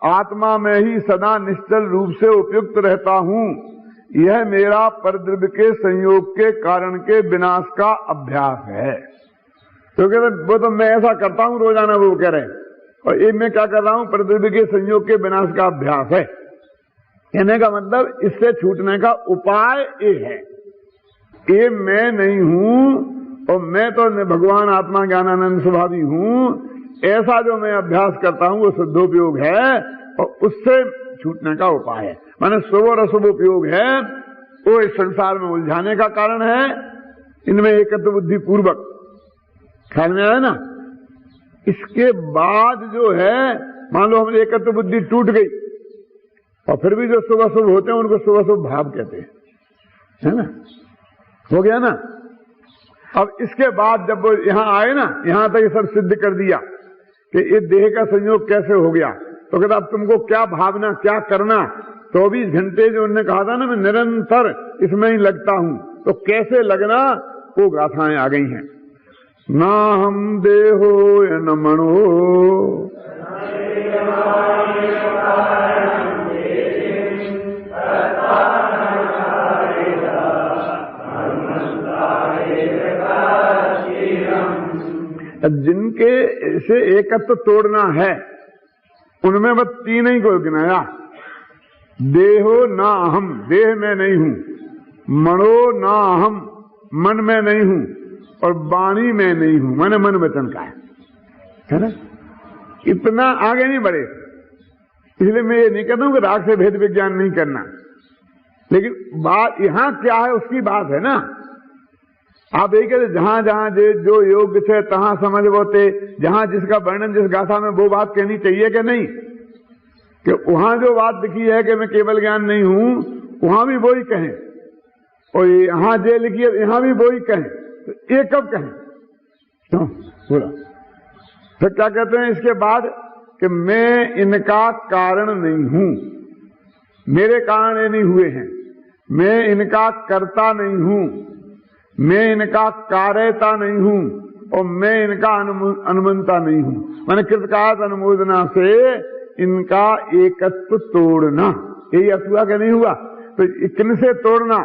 आत्मा में ही सदा निश्चल रूप से उपयुक्त रहता हूं। यह मेरा परद्रव्य के संयोग के कारण के विनाश का अभ्यास है। तो कहते वो तो मैं ऐसा करता हूं रोजाना, वो कह रहे हैं, और ये मैं क्या कर रहा हूं? परद्रव्य के संयोग के विनाश का अभ्यास है। कहने का मतलब इससे छूटने का उपाय ये है। ये मैं नहीं हूं और मैं तो भगवान आत्मा ज्ञानानंद स्वभावी हूं, ऐसा जो मैं अभ्यास करता हूं वो शुद्धोपयोग है और उससे छूटने का उपाय है। माने शुभ और अशुभ उपयोग है वो इस संसार में उलझाने का कारण है। इनमें एकत्व बुद्धि पूर्वक ख्याल में आया ना। इसके बाद जो है मान लो हमारी एकत्व बुद्धि टूट गई और फिर भी जो शुभ अशुभ होते हैं उनको शुभ अशुभ भाव कहते हैं, है ना। हो गया ना। अब इसके बाद जब वो यहां आए ना, यहां तक ये सब सिद्ध कर दिया कि ये देह का संयोग कैसे हो गया, तो कहता अब तुमको क्या भावना, क्या करना। 24 घंटे जो उन्होंने कहा था ना मैं निरंतर इसमें ही लगता हूं, तो कैसे लगना वो गाथाएं आ गई हैं। ना हम देहो न मनो, जिनके से एकत्व तोड़ना है उनमें बस 3 ही को गिनाया। देहो ना अहम, देह में नहीं हूं, मनो ना अहम, मन में नहीं हूं, और वाणी में नहीं हूं, मैंने मन वचन का है ना। इतना आगे नहीं बढ़े, इसलिए मैं ये नहीं कहता हूं कि राग से भेद विज्ञान नहीं करना, लेकिन बात यहां क्या है उसकी बात है ना। आप यही कहते जहां जहां जो योग्य थे तहां समझ बोते, जहां जिसका वर्णन जिस गाथा में वो बात कहनी चाहिए कि नहीं, कि वहां जो बात लिखी है कि मैं केवल ज्ञान नहीं हूं वहां भी वो ही कहें, और यहां जो लिखी है यहां भी वो ही कहें, तो ये कब कहें? तो बोला फिर क्या कहते हैं इसके बाद कि मैं इनका कारण नहीं हूं, मेरे कारण ये नहीं हुए हैं, मैं इनका कर्ता नहीं हूं, मैं इनका कार्यता नहीं हूं, और मैं इनका अनुमंता नहीं हूं। मैंने कृतकार्य अनुमोदना से इनका एकत्व तोड़ना, यही अर्थ हुआ कि नहीं हुआ। तो किनसे तोड़ना?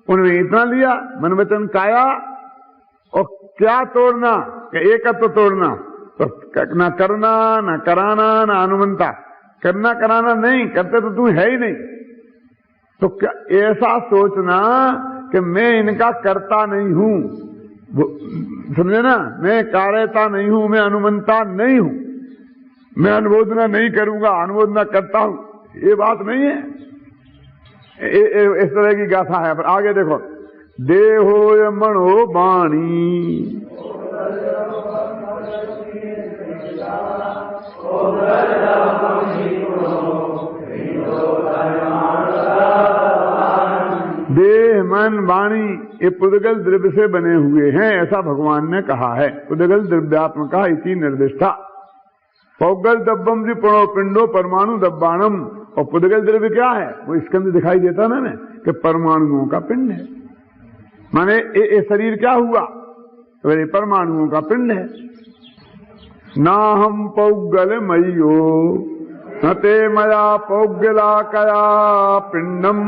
उन्होंने इतना लिया मन वचन काया, और क्या तोड़ना? कि एकत्व तोड़ना। तो न करना, न कराना, न अनुमंता। करना कराना नहीं, करते तो तू है ही नहीं। तो क्या ऐसा सोचना कि मैं इनका कर्ता नहीं हूं, समझे ना, मैं कार्यता नहीं हूं, मैं अनुमंता नहीं हूं, मैं अनुमोदना नहीं करूंगा, अनुमोदना करता हूं, ये बात नहीं है। इस तरह की गाथा है। पर आगे देखो, देहो मणो वाणी, देह मन वाणी ये पुद्गल द्रव्य से बने हुए हैं, ऐसा भगवान ने कहा है। पुद्गल द्रव्यात्मका इति निर्दिष्टा। पौगल दब्बम जी पुणो पिंडो परमाणु दब्बाणम। और पुद्गल द्रव्य क्या है? वो स्कंद दिखाई देता ना कि परमाणुओं का पिंड है। माने ये शरीर क्या हुआ? तो ये परमाणुओं का पिंड है। ना हम पौगल मयो न ते मया पौगला कया पिंडम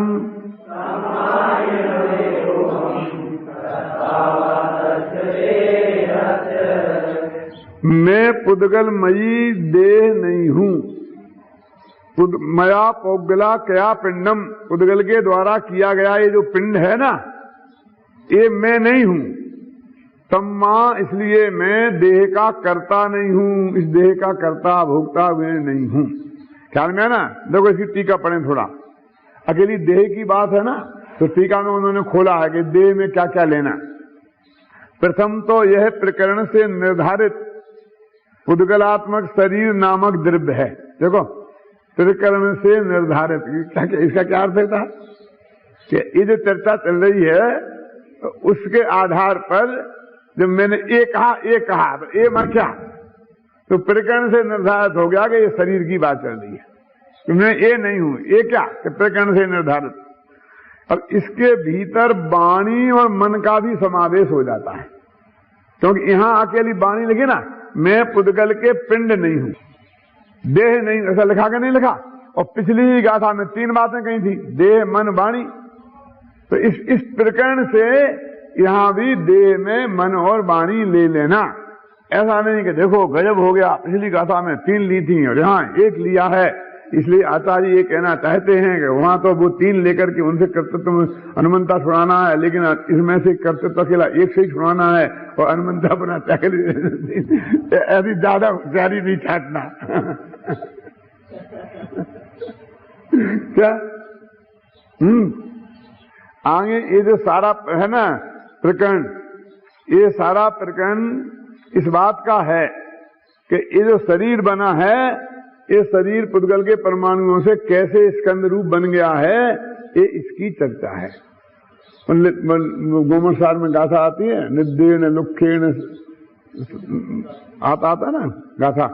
मैं पुद्गलमयी देह नहीं हूं। मया पौगला कया पिंडम, पुद्गल के द्वारा किया गया ये जो पिंड है ना, ये मैं नहीं हूं। तम्मा, इसलिए मैं देह का कर्ता नहीं हूं, इस देह का कर्ता भोक्ता मैं नहीं हूं। ख्याल में है ना? देखो इसकी टीका पढ़ें थोड़ा। अकेली देह की बात है ना, तो टीका में उन्होंने खोला है कि देह में क्या क्या लेना। प्रथम तो यह प्रकरण से निर्धारित पुद्गलात्मक शरीर नामक द्रव्य है। देखो, प्रकरण से निर्धारित, क्या इसका क्या अर्थ था कि ये जो चर्चा चल रही है तो उसके आधार पर जब मैंने ये कहा तो ये मैं क्या, तो प्रकरण से निर्धारित हो गया कि ये शरीर की बात चल रही है। तो मैं ये नहीं हूं, ये क्या, कि प्रकरण से निर्धारित। अब इसके भीतर वाणी और मन का भी समावेश हो जाता है, क्योंकि यहां अकेली वाणी लिखी ना, मैं पुद्गल के पिंड नहीं हूं, देह नहीं, ऐसा लिखा कि नहीं लिखा। और पिछली ही गाथा में 3 बातें कही थी, देह मन वाणी। तो इस प्रकरण से यहां भी देह में मन और वाणी ले लेना। ऐसा नहीं कि देखो गजब हो गया, पिछली गाथा में 3 ली थी और यहां 1 लिया है। इसलिए आचार्य ये कहना चाहते हैं कि वहां तो वो 3 लेकर के उनसे कर्तृत्व अनुमंता छुड़ाना है, लेकिन इसमें से कर्तृत्व अकेला 1 से ही छुड़ाना है और अनुमंता बना ऐसी ज्यादा होशियारी नहीं छाटना। क्या आगे ये जो सारा है ना प्रकरण, ये सारा प्रकरण इस बात का है कि ये जो शरीर बना है, ये शरीर पुद्गल के परमाणुओं से कैसे स्कंद रूप बन गया है, ये इसकी चर्चा है। गोमरसार में गाथा आती है, निद्रेण लुखेण आता ना गाथा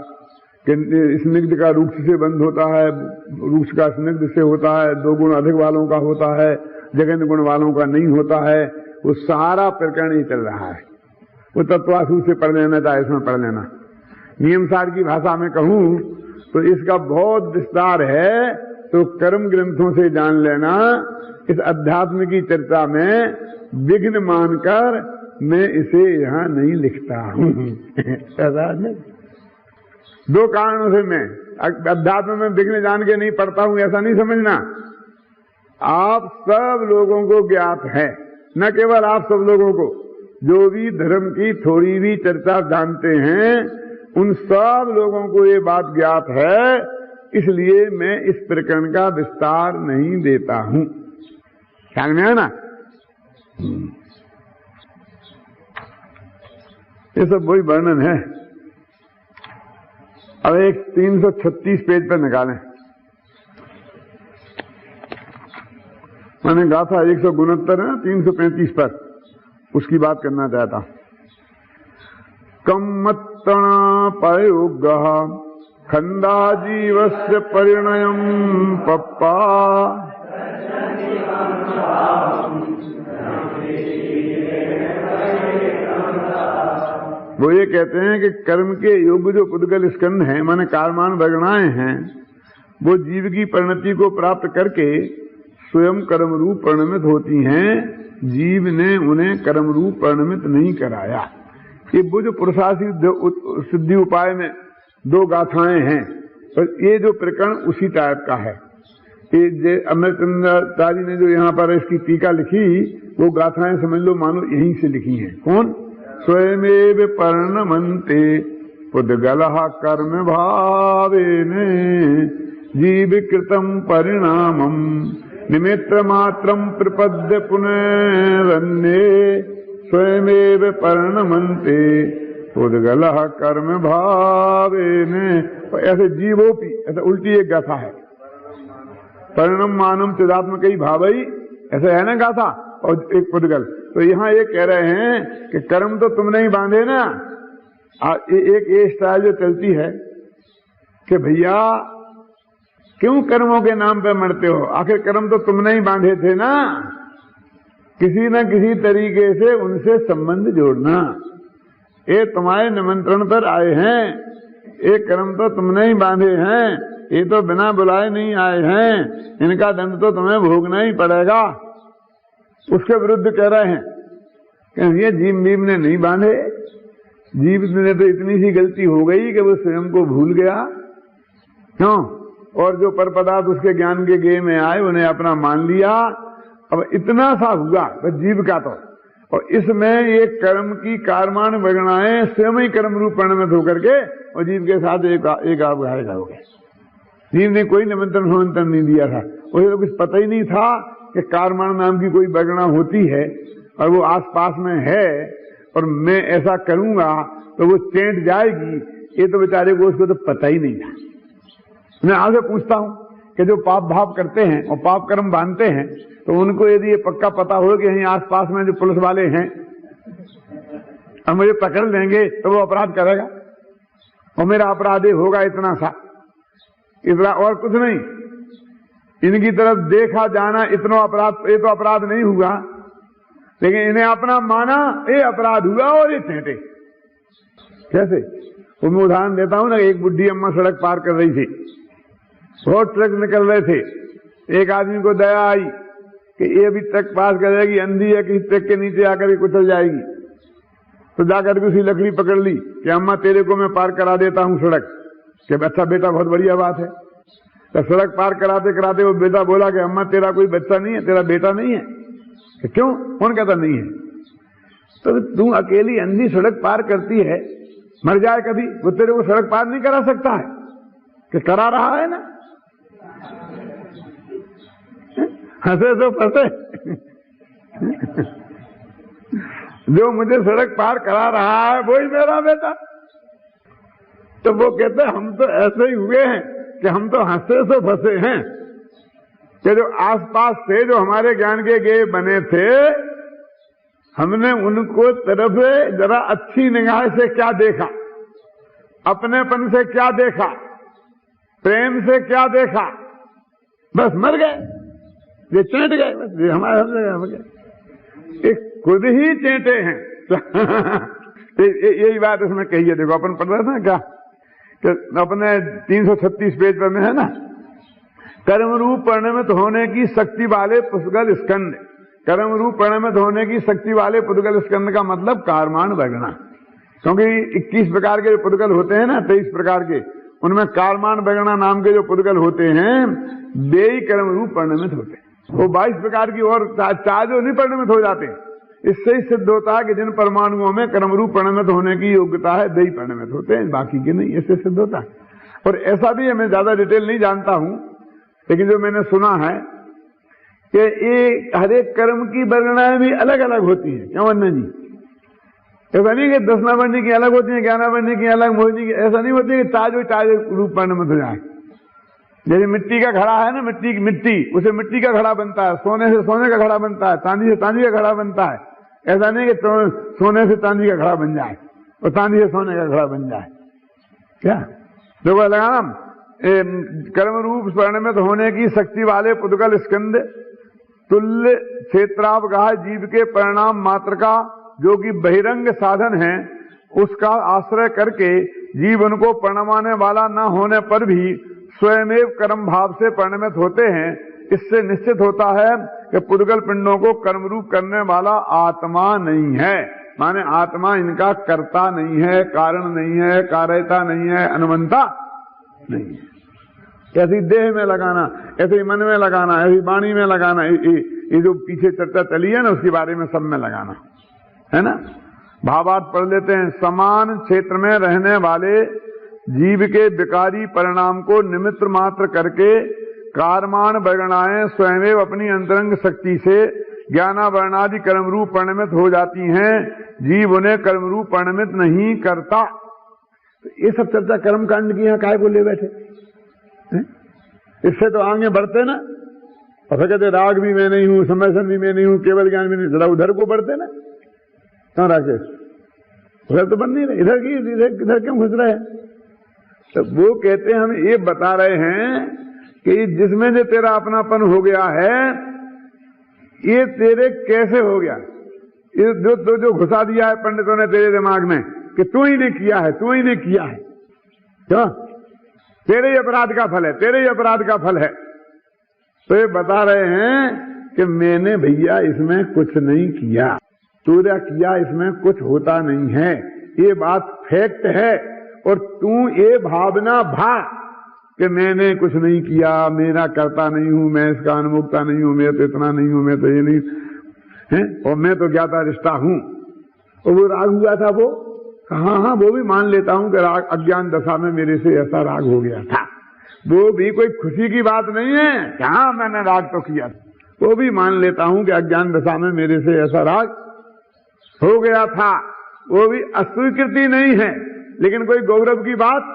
कि स्निग्ध का रूक्ष से बंध होता है, रूक्ष का स्निग्ध से होता है, 2 गुण अधिक वालों का होता है, जगन गुण वालों का नहीं होता है। वो सारा प्रकरण ही चल रहा है। वो तत्वासु से पढ़ लेना चाहे इसमें पढ़ लेना। नियमसार की भाषा में कहूं तो इसका बहुत विस्तार है, तो कर्म ग्रंथों से जान लेना। इस अध्यात्म की चर्चा में विघ्न मानकर मैं इसे यहां नहीं लिखता हूं। ऐसा नहीं, 2 कारणों से मैं अध्यात्म में विघ्न जान के नहीं पढ़ता हूं, ऐसा नहीं समझना। आप सब लोगों को ज्ञात है, न केवल आप सब लोगों को, जो भी धर्म की थोड़ी भी चर्चा जानते हैं, उन सब लोगों को ये बात ज्ञात है। इसलिए मैं इस प्रकरण का विस्तार नहीं देता हूं। ख्याल में है ना? ये सब वही वर्णन है। अब एक 336 पेज पर निकालें। मैंने गाथा 169 है ना, 335 पर उसकी बात करना चाहता। कम्मत्तणा पयोग खंडा जीवस्य परिणयम पप्पा वो ये कहते हैं कि कर्म के योग जो पुद्गल स्कंध हैं, माने कारमान वर्गणाएं हैं, वो जीव की परिणति को प्राप्त करके स्वयं कर्म रूप परिणमित होती हैं। जीव ने उन्हें कर्म रूप परिणमित नहीं कराया। ये वो जो पुरुषार्थ सिद्धि उपाय में 2 गाथाएं हैं, और ये जो प्रकरण उसी टाइप का है। ये अमृतचंद्राचार्य ने जो यहाँ पर इसकी टीका लिखी, वो गाथाएं समझ लो मानो यहीं से लिखी हैं। कौन? स्वयमेव परिणमन्ते पुद्गलः कर्म भावेन जीव कृतं परिणामम् निमित्र मात्रम प्रपद्य पुनरन्ये स्वयमेव परिणमन्ते पुद्गलः कर्म भावेन। ऐसे जीवोपि, ऐसा उल्टी एक गाथा है। परिणम मानम चिदात्मकई भावई, ऐसा है ना गाथा, और एक पुद्गल। तो यहाँ ये कह रहे हैं कि कर्म तो तुमने ही बांधे ना। एक ये स्टाइल जो चलती है कि भैया क्यों कर्मों के नाम पे मरते हो, आखिर कर्म तो तुमने ही बांधे थे ना। किसी न किसी तरीके से उनसे संबंध जोड़ना। ये तुम्हारे निमंत्रण पर आए हैं, ये कर्म तो तुमने ही बांधे हैं, ये तो बिना बुलाए नहीं आए हैं, इनका दंड तो तुम्हें भोगना ही पड़ेगा। उसके विरुद्ध कह रहे हैं कि ये जीव बीव ने नहीं बांधे, जीव ने तो इतनी सी गलती हो गई कि वो स्वयं को भूल गया। क्यों? और जो पर पदार्थ उसके ज्ञान के गेय में आए उन्हें अपना मान लिया। अब इतना सा हुआ बस जीव का तो, और इसमें ये कर्म की कारमान वगणाएं स्वयं ही कर्म रूप परिणमित होकर के और जीव के साथ एक आप घायल हो गए। जीव ने कोई निमंत्रण निमंत्रण नहीं दिया था, उसे तो कुछ पता ही नहीं था कि कारमान नाम की कोई वगणा होती है और वो आस पास में है और मैं ऐसा करूंगा तो वो चेंट जाएगी। ये तो बेचारे को उसको तो पता ही नहीं था। मैं आपसे पूछता हूं कि जो पाप भाव करते हैं और पाप कर्म बांधते हैं तो उनको यदि ये पक्का पता हो कि यहीं आसपास में जो पुलिस वाले हैं और मुझे पकड़ लेंगे तो वो अपराध करेगा और मेरा अपराध होगा इतना सा, इतना और कुछ नहीं। इनकी तरफ देखा जाना इतना अपराध, ये तो अपराध नहीं हुआ, लेकिन इन्हें अपना माना ये अपराध हुआ और ये चेंटे। कैसे? वो मैं उदाहरण देता हूं ना। एक बुढ़ी अम्मा सड़क पार कर रही थी, बहुत ट्रक निकल रहे थे। एक आदमी को दया आई कि ये अभी ट्रक पास करेगी, अंधी है कि ट्रक के नीचे आकर के कुचल जाएगी, तो जाकर के उसी लकड़ी पकड़ ली कि अम्मा तेरे को मैं पार करा देता हूं सड़क। कि अच्छा बेटा, बहुत बढ़िया बात है। तो सड़क पार कराते कराते वो बेटा बोला कि अम्मा तेरा कोई बच्चा नहीं है, तेरा बेटा नहीं है? कि क्यों? कौन कहता नहीं है? तो तू अकेली अंधी सड़क पार करती है, मर जाए कभी, वो तेरे को सड़क पार नहीं करा सकता है? कि करा रहा है ना। हंसे तो फंसे। जो मुझे सड़क पार करा रहा है वही मेरा बेटा। तो वो कहते हम तो ऐसे ही हुए हैं कि हम तो हंसे से फंसे हैं कि जो आसपास थे, जो हमारे ज्ञान के गेय बने थे, हमने उनको तरफ जरा अच्छी निगाह से क्या देखा, अपनेपन से क्या देखा, प्रेम से क्या देखा, बस मर गए, ये चेंट गए, बस ये हमारे हम गए, एक खुद ही चेंटे हैं। यही बात इसमें कही है। देखो अपन पढ़ रहे थे क्या कि अपने 336 पेज पर में है ना, कर्म रूप परिणमित होने की शक्ति वाले पुद्गल स्कंद। कर्म रूप परिणमित होने की शक्ति वाले पुद्गल स्कंद का मतलब कारमान वगणा, क्योंकि 21 प्रकार के जो पुद्गल होते हैं ना, 23 प्रकार के, उनमें कारमान वगणा नाम के जो पुद्गल होते हैं वे ही कर्म रूप परिणमित होते हैं। वो 22 प्रकार की और चार जो नहीं परिणमित हो जाते। इससे ही सिद्ध होता है कि जिन परमाणुओं में कर्म रूप परिणमित होने की योग्यता है वे ही परिणमित होते हैं, बाकी के नहीं। इससे सिद्ध होता है। और ऐसा भी है, मैं ज्यादा डिटेल नहीं जानता हूं, लेकिन जो मैंने सुना है कि ये हर एक कर्म की वर्णनाएं भी अलग अलग होती हैं। क्यों वन्ना जी? ऐसा नहीं कि दसनावर्णी की अलग होती है, ज्ञानावर्णी की अलग, मोहिनी की ऐसा नहीं होती कि ताज रूप परिणमित हो जाए। जैसे मिट्टी का घड़ा है ना, मिट्टी उसे मिट्टी का घड़ा बनता है, सोने से सोने का घड़ा बनता है, चांदी से चांदी का घड़ा बनता है। ऐसा नहीं कि सोने से चांदी का घड़ा बन जाए और चांदी से सोने का घड़ा बन जाए। क्या देखो लगाना, कर्म रूप परिणमित होने की शक्ति वाले पुद्गल स्कंद तुल्य क्षेत्रावगाह जीव के परिणाम मात्र का जो कि बहिरंग साधन है, उसका आश्रय करके जीवन को परिणमाने वाला न होने पर भी स्वयमेव कर्म भाव से परिणमित होते हैं। इससे निश्चित होता है कि पुद्गल पिंडों को कर्म रूप करने वाला आत्मा नहीं है। माने आत्मा इनका कर्ता नहीं है, कारण नहीं है, कार्यता नहीं है, अनुमंता नहीं है। ऐसी देह में लगाना, ऐसे मन में लगाना, ऐसी वाणी में लगाना, ये जो पीछे चर्चा चली है ना उसके बारे में सब में लगाना है ना। भावार्थ पढ़ लेते हैं। समान क्षेत्र में रहने वाले जीव के विकारी परिणाम को निमित्त मात्र करके कारमान वर्णाएं स्वयं अपनी अंतरंग शक्ति से ज्ञानावर्णादि कर्म रूप परिणमित हो जाती हैं। जीव उन्हें कर्म रूप परिणमित नहीं करता। तो ये सब चर्चा कर्म कांड की यहाँ काय को ले बैठे? इससे तो आगे बढ़ते ना, और कहते राग भी मैं नहीं हूं, सम्मेसन भी मैं नहीं हूं, केवल ज्ञान भी नहीं, जरा उधर को बढ़ते ना। कहाँ राकेश? उधर तो बन नहीं रहे, इधर क्यों घुस रहे हैं? तो वो कहते हैं हम ये बता रहे हैं कि जिसमें जो तेरा अपनापन हो गया है ये तेरे कैसे हो गया, ये जो घुसा दिया है पंडितों ने तेरे दिमाग में, कि तू ही ने किया है, तू ही ने किया है, क्यों? तेरे ही अपराध का फल है, तेरे ही अपराध का फल है। तो ये बता रहे हैं कि मैंने भैया इसमें कुछ नहीं किया, तूने किया इसमें कुछ होता नहीं है, ये बात फैक्ट है। और तू ये भावना भा कि मैंने कुछ नहीं किया, मेरा करता नहीं हूं, मैं इसका अनुभोक्ता नहीं हूं, मैं तो इतना नहीं हूं, मैं तो ये नहीं है, और मैं तो ज्ञाता रिश्ता हूं। और वो राग हुआ था, वो हाँ हाँ वो भी मान लेता हूं कि राग अज्ञान दशा में मेरे से ऐसा राग हो गया था, वो भी कोई खुशी की बात नहीं है कि हाँ मैंने राग तो किया, वो भी मान लेता हूं कि अज्ञान दशा में मेरे से ऐसा राग हो गया था, वो भी अस्वीकृति नहीं है। लेकिन कोई गौरव की बात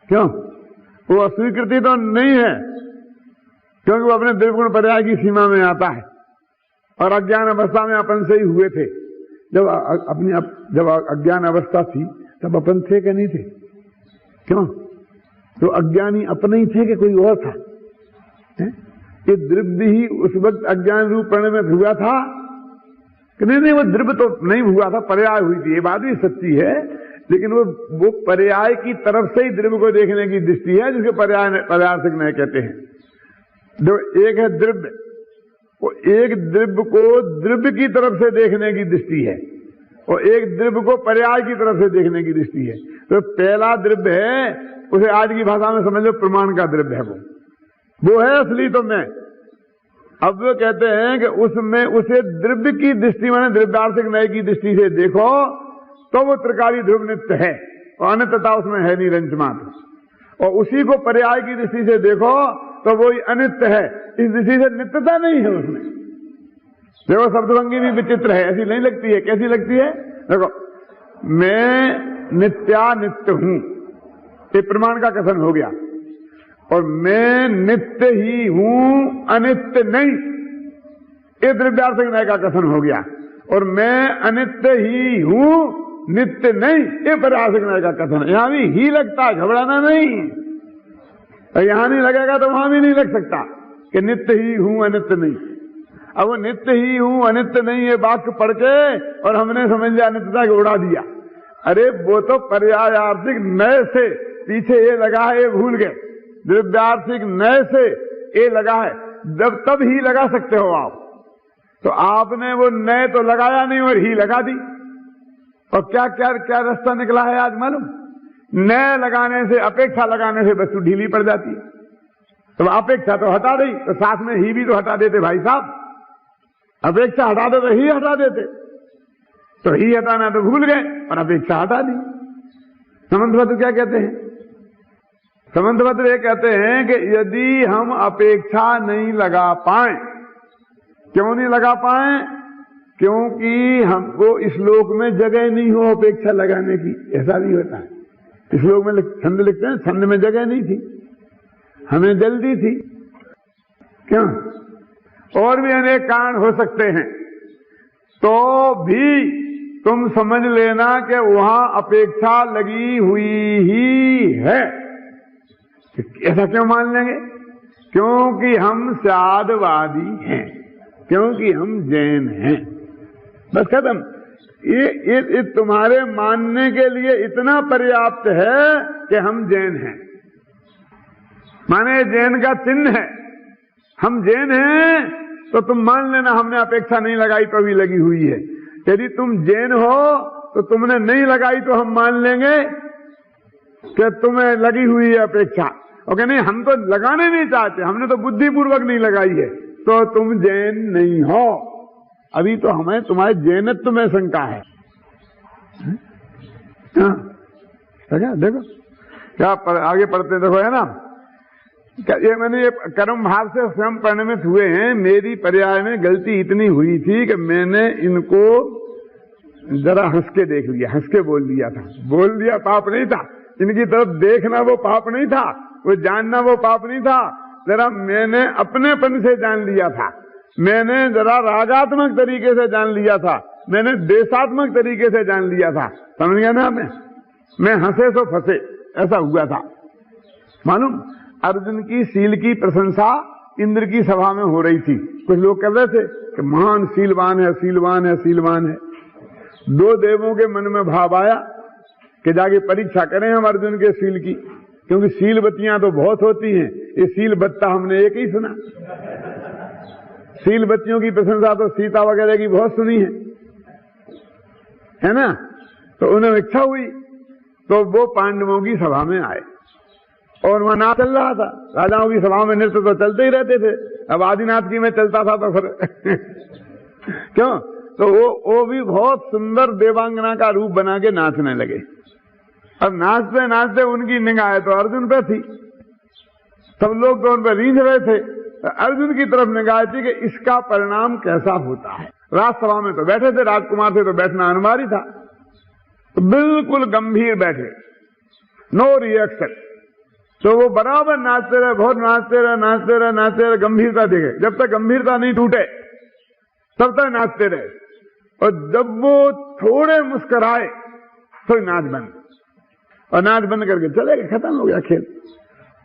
क्यों? वो अस्वीकृति तो नहीं है, क्योंकि वो अपने द्रव्यगुण पर्याय की सीमा में आता है। और अज्ञान अवस्था में अपन से ही हुए थे, जब अज्ञान अवस्था थी तब अपन थे कि नहीं थे? क्यों? तो अज्ञानी अपने ही थे कि कोई और था? ये द्रव्य ही उस वक्त अज्ञान रूप प्रणय में हुआ था कि नहीं? वो द्रव्य तो नहीं हुआ था, पर्याय हुई थी, ये बात भी सच्ची है। लेकिन वो पर्याय की तरफ से ही द्रव्य को देखने की दृष्टि है, जिसके पर्यायर्थिक नहीं कहते हैं। जो एक है द्रव्य, वो एक द्रव्य को द्रव्य की तरफ से देखने की दृष्टि है, और एक द्रव्य को पर्याय की तरफ से देखने की दृष्टि है। तो पहला द्रव्य है, उसे आज की भाषा में समझ लो प्रमाण का द्रव्य है, वो है असली तो मैं। अब वो कहते हैं कि उसमें उसे द्रव्य की दृष्टि माने द्रव्यार्थिक नय की दृष्टि से देखो तो वो त्रिकाली ध्रुव नित्य है, और अनित्यता उसमें है नहीं रंच मात्र। और उसी को पर्याय की दृष्टि से देखो तो वो ही अनित्य है, इस दृष्टि से नित्यता नहीं है उसमें। देखो शब्दभंगी भी विचित्र है, ऐसी नहीं लगती है। कैसी लगती है? देखो, मैं नित्यानित्य हूं, ये प्रमाण का कथन हो गया, और मैं नित्य ही हूं, अनित्य नहीं, ये द्रव्यार्थिक न्याय का कथन हो गया। और मैं अनित्य ही हूं, नित्य नहीं, ये पर्यार्थिक न्याय का कथन। यहां भी ही लगता है, घबराना नहीं। यहां नहीं लगेगा तो वहां भी नहीं लग सकता कि नित्य ही हूं, अनित्य नहीं। अब वो नित्य ही हूं, अनित्य नहीं, ये वाक्य पढ़ के और हमने समझ लिया अनित्यता को उड़ा दिया। अरे वो तो पर्यायार्थिक नय से पीछे ये लगा है, ये भूल गए। द्रव्यार्थिक नय से ये लगा है, जब तब ही लगा सकते हो आप। तो आपने वो नय तो लगाया नहीं और ही लगा दी, और क्या क्या क्या रास्ता निकला है आज मालूम? नय लगाने से, अपेक्षा लगाने से वस्तु ढीली पड़ जाती है। तो अपेक्षा तो हटा दी, तो साथ में ही भी तो हटा देते भाई साहब। अपेक्षा हटा दे तो ही हटा देते, तो ही हटाना तो भूल गए और अपेक्षा हटा दी। संबंधपत्र क्या कहते हैं? संबंधपत्र ये कहते हैं कि यदि हम अपेक्षा नहीं लगा पाए, क्यों नहीं लगा पाए? क्योंकि हमको इस श्लोक में जगह नहीं हो अपेक्षा लगाने की। ऐसा भी होता है, इस श्लोक में छंद लिखते हैं, छंद में जगह नहीं थी, हमें जल्दी थी। क्यों? और भी अनेक कारण हो सकते हैं, तो भी तुम समझ लेना कि वहां अपेक्षा लगी हुई ही है। ऐसा क्यों मान लेंगे? क्योंकि हम साधवादी हैं, क्योंकि हम जैन हैं, बस खत्म। ये तुम्हारे मानने के लिए इतना पर्याप्त है कि हम जैन हैं, माने जैन का चिन्ह है। हम जैन हैं तो तुम मान लेना हमने अपेक्षा नहीं लगाई तो भी लगी हुई है। यदि तुम जैन हो तो तुमने नहीं लगाई तो हम मान लेंगे कि तुम्हें लगी हुई है अपेक्षा। ओके, नहीं हम तो लगाने नहीं चाहते, हमने तो बुद्धिपूर्वक नहीं लगाई है, तो तुम जैन नहीं हो। अभी तो हमें तुम्हारे जैनत्व में शंका है। देखो क्या आगे पढ़ते देखो, है ना? ये मैंने ये कर्म भाव से स्वयं परिणमित हुए हैं। मेरी पर्याय में गलती इतनी हुई थी कि मैंने इनको जरा हंस के देख लिया, हंस के बोल दिया था। बोल दिया पाप नहीं था, इनकी तरफ देखना वो पाप नहीं था, वो जानना वो पाप नहीं था। जरा मैंने अपनेपन से जान लिया था, मैंने जरा रागात्मक तरीके से जान लिया था, मैंने देशात्मक तरीके से जान लिया था। समझ गया ना? मैं हंसे सो फंसे, ऐसा हुआ था। मालूम, अर्जुन की शील की प्रशंसा इंद्र की सभा में हो रही थी। कुछ लोग कह रहे थे कि महान शीलवान है, शीलवान है, शीलवान है। दो देवों के मन में भाव आया कि जाके परीक्षा करें हम अर्जुन के शील की, क्योंकि शील बत्तियां तो बहुत होती हैं, ये शील बत्ता हमने एक ही सुना। शील बत्तियों की प्रशंसा तो सीता वगैरह की बहुत सुनी है ना। तो उन्हें इच्छा हुई तो वो पांडवों की सभा में आए और वहां नाच चल रहा था। राजाओं की सभा में नृत्य तो चलते ही रहते थे, अब आदिनाथ की में चलता था तो फिर क्यों, तो वो भी बहुत सुंदर देवांगना का रूप बना के नाचने लगे। अब नाचते नाचते उनकी निगाह तो अर्जुन पे थी, सब लोग तो उन पर रीझ रहे थे। तो अर्जुन की तरफ निगाह थी कि इसका परिणाम कैसा होता है। राजसभा में तो बैठे थे, राजकुमार थे तो बैठना अनिवार्य था, तो बिल्कुल गंभीर बैठे, नो रिएक्शन। तो वो बराबर नाचते रहे, बहुत नाचते रहे, नाचते रहे, नाचते रहे, गंभीरता दिखे। जब तक गंभीरता नहीं टूटे तब तक नाचते रहे, और जब वो थोड़े मुस्कुराए तो नाच बंद, और नाच बंद करके चले गए, खत्म हो गया खेल।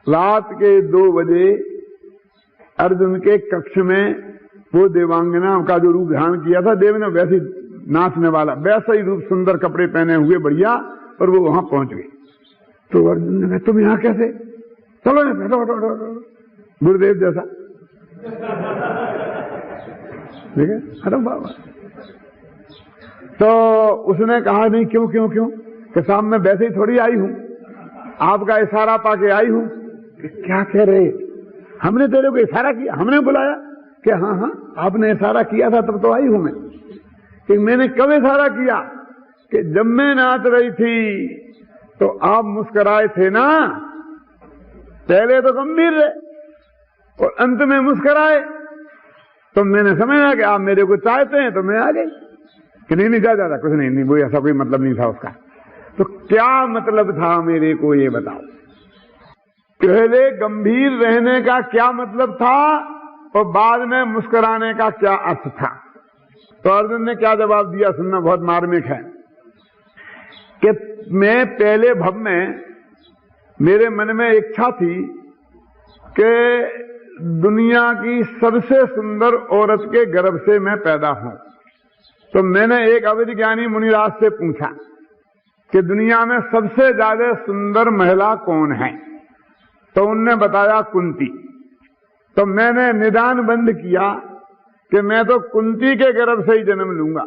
रात के 2 बजे अर्जुन के कक्ष में वो देवांगना का जो रूप धारण किया था देव ने, वैसे नाचने वाला वैसा ही रूप, सुंदर कपड़े पहने हुए बढ़िया, और वो वहां पहुंच गई। तो अर्जुन ने कहा तुम यहां कैसे, चलो गुरुदेव जैसा, ठीक है, अरे बाबा। तो उसने कहा नहीं, क्यों क्यों क्यों, कि साहब मैं वैसे ही थोड़ी आई हूं, आपका इशारा पाके आई हूं। क्या कह रहे, हमने तेरे को इशारा किया, हमने बुलाया कि हाँ हाँ आपने इशारा किया था तब तो आई हूं मैं। कि मैंने कब इशारा किया, कि जब मैं नाच रही थी तो आप मुस्कुराए थे ना, पहले तो गंभीर रहे और अंत में मुस्कुराए, तो मैंने समझा कि आप मेरे को चाहते हैं, तो मैं आ गई। कि नहीं ज्यादा कुछ नहीं, वो ऐसा कोई मतलब नहीं था उसका। तो क्या मतलब था मेरे को ये बताओ, पहले गंभीर रहने का क्या मतलब था और बाद में मुस्कुराने का क्या अर्थ था। तो अर्जुन ने क्या जवाब दिया, सुनना बहुत मार्मिक है। कि मैं पहले भव में मेरे मन में इच्छा थी कि दुनिया की सबसे सुंदर औरत के गर्भ से मैं पैदा हूं। तो मैंने एक अवधि ज्ञानी मुनिराज से पूछा कि दुनिया में सबसे ज्यादा सुंदर महिला कौन है, तो उनने बताया कुंती। तो मैंने निदान बंद किया कि मैं तो कुंती के गर्भ से ही जन्म लूंगा,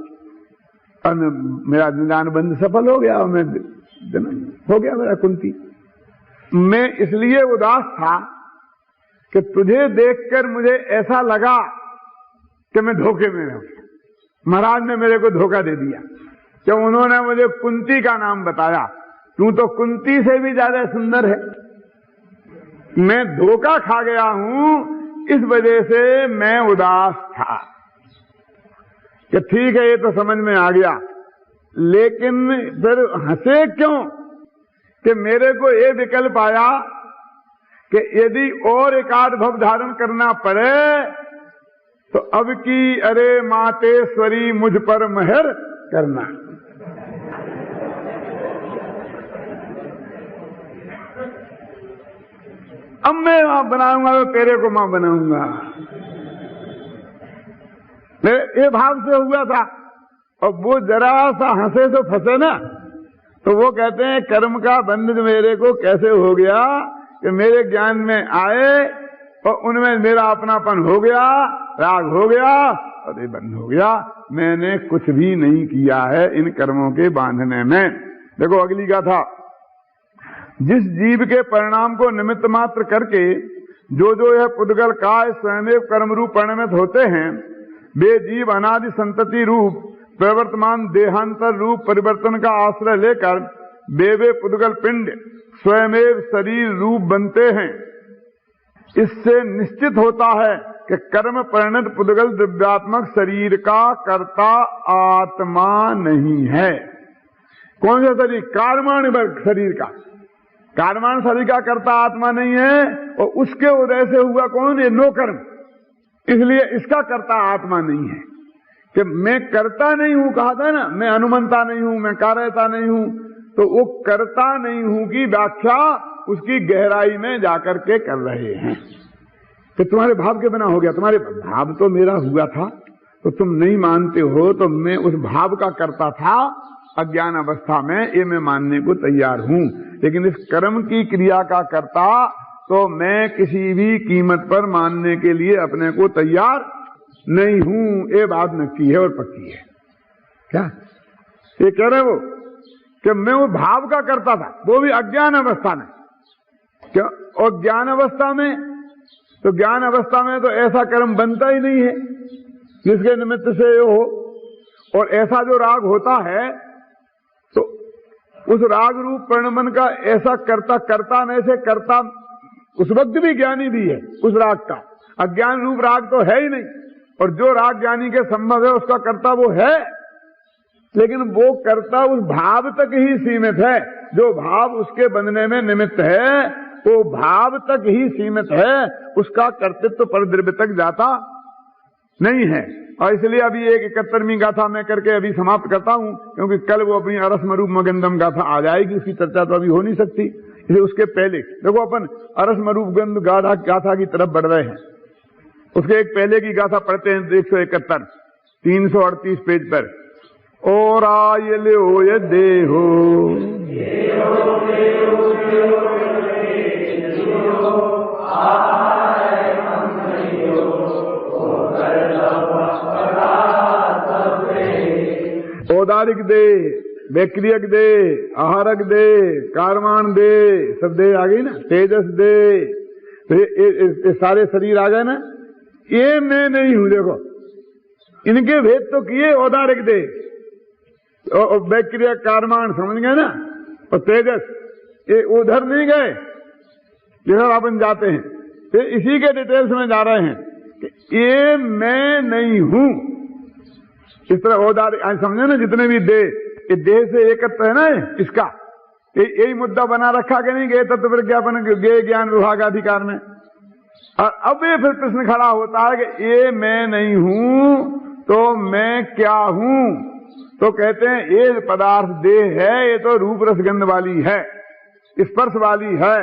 और मेरा निदान बंद सफल हो गया और मैं जन्म हो गया मेरा कुंती। मैं इसलिए उदास था कि तुझे देखकर मुझे ऐसा लगा कि मैं धोखे में रहूं। महाराज ने मेरे को धोखा दे दिया कि उन्होंने मुझे कुंती का नाम बताया, तू तो कुंती से भी ज्यादा सुंदर है। मैं धोखा खा गया हूं, इस वजह से मैं उदास था। कि ठीक है ये तो समझ में आ गया, लेकिन फिर हंसे क्यों, कि मेरे को ये विकल्प आया कि यदि और एकाध भव धारण करना पड़े तो अब की अरे मातेश्वरी मुझ पर मेहर करना। अब मैं मां बनाऊंगा तो तेरे को मां बनाऊंगा, ये भाव से हुआ था। और वो जरा सा हंसे तो फंसे ना, तो वो कहते हैं कर्म का बंधन मेरे को कैसे हो गया कि मेरे ज्ञान में आए और उनमें मेरा अपनापन हो गया, राग हो गया और ये बंद हो गया। मैंने कुछ भी नहीं किया है इन कर्मों के बांधने में। देखो अगली गाथा, जिस जीव के परिणाम को निमित्त मात्र करके जो यह पुद्गल काय स्वयं कर्म रूप परिणमित होते हैं, वे जीव अनादि संतति रूप प्रवर्तमान देहांतर रूप परिवर्तन का आश्रय लेकर वे पुद्गल पिंड स्वयं शरीर रूप बनते हैं। इससे निश्चित होता है कि कर्म परिणत पुद्गल दिव्यात्मक शरीर का कर्ता आत्मा नहीं है। कौन सा शरीर? कार्माण शरीर का, कार्माण शरीर का कर्ता आत्मा नहीं है। और उसके उदय से हुआ कौन? ये नो कर्म, इसलिए इसका कर्ता आत्मा नहीं है। कि मैं करता नहीं हूं कहा था ना, मैं अनुमंता नहीं हूं, मैं कार्यता नहीं हूं, तो वो करता नहीं हूं की व्याख्या उसकी गहराई में जाकर के कर रहे हैं। तो तुम्हारे भाव के बिना हो गया, तुम्हारे भाव तो मेरा हुआ था, तो तुम नहीं मानते हो, तो मैं उस भाव का करता था अज्ञान अवस्था में, ये मैं मानने को तैयार हूं। लेकिन इस कर्म की क्रिया का करता तो मैं किसी भी कीमत पर मानने के लिए अपने को तैयार नहीं हूं। ये बात नक्की है और पक्की है। क्या ये कह रहे वो कि मैं वो भाव का करता था, वो भी अज्ञान अवस्था में। क्या? और ज्ञान अवस्था में, तो ज्ञान अवस्था में तो ऐसा कर्म बनता ही नहीं है जिसके निमित्त से ये हो। और ऐसा जो राग होता है तो उस राग रूप प्रणमन का ऐसा करता में से करता उस वक्त भी ज्ञानी भी है उस राग का। अज्ञान रूप राग तो है ही नहीं, और जो राग ज्ञानी के संभव है उसका कर्ता वो है, लेकिन वो कर्ता उस भाव तक ही सीमित है। जो भाव उसके बनने में निमित्त है वो भाव तक ही सीमित है, उसका कर्तृत्व परद्रव्य तक जाता नहीं है। और इसलिए अभी एक 71वीं गाथा मैं करके अभी समाप्त करता हूं, क्योंकि कल वो अपनी अरसमरूप मगंदम गाथा आ जाएगी, उसकी चर्चा तो अभी हो नहीं सकती। इसलिए उसके पहले देखो अपन अरसमरूप गंध गाथा की तरफ बढ़ रहे हैं। उसके एक पहले की गाथा पढ़ते हैं 171 338 पेज पर। और आय लो ये देहो औदारिक दे, वैक्रियक दे, आहारक दे, कारमान दे, सब दे आ गई ना, तेजस दे, तो ये सारे शरीर आ गए ना। ये मैं नहीं हूं, देखो इनके भेद तो किए। औदारिक दे और वैक्रिय कारमान समझ गए ना, और तेजस ये उधर नहीं गए जिधर अपन जाते हैं, तो इसी के डिटेल्स में जा रहे हैं कि ये मैं नहीं हूं। इस तरह औदार समझे ना, जितने भी देह, ये देह से एकत्र है ना, इसका यही मुद्दा बना रखा कि नहीं, गे तत्व विज्ञापन गे ज्ञान विभाग अधिकार में। और अब ये फिर प्रश्न खड़ा होता है कि ये मैं नहीं हूं तो मैं क्या हूं? तो कहते हैं ये पदार्थ देह है, ये तो रूप रसगंध वाली है, स्पर्श वाली है,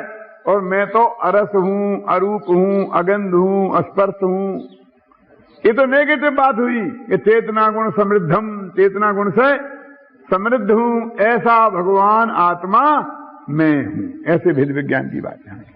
और मैं तो अरस हूं, अरूप हूं, अगंध हूं, अस्पर्श हूं। ये तो नेगेटिव बात हुई कि चेतना गुण समृद्धम, चेतना गुण से समृद्ध हूं, ऐसा भगवान आत्मा मैं हूं। ऐसे भेद विज्ञान की बात है।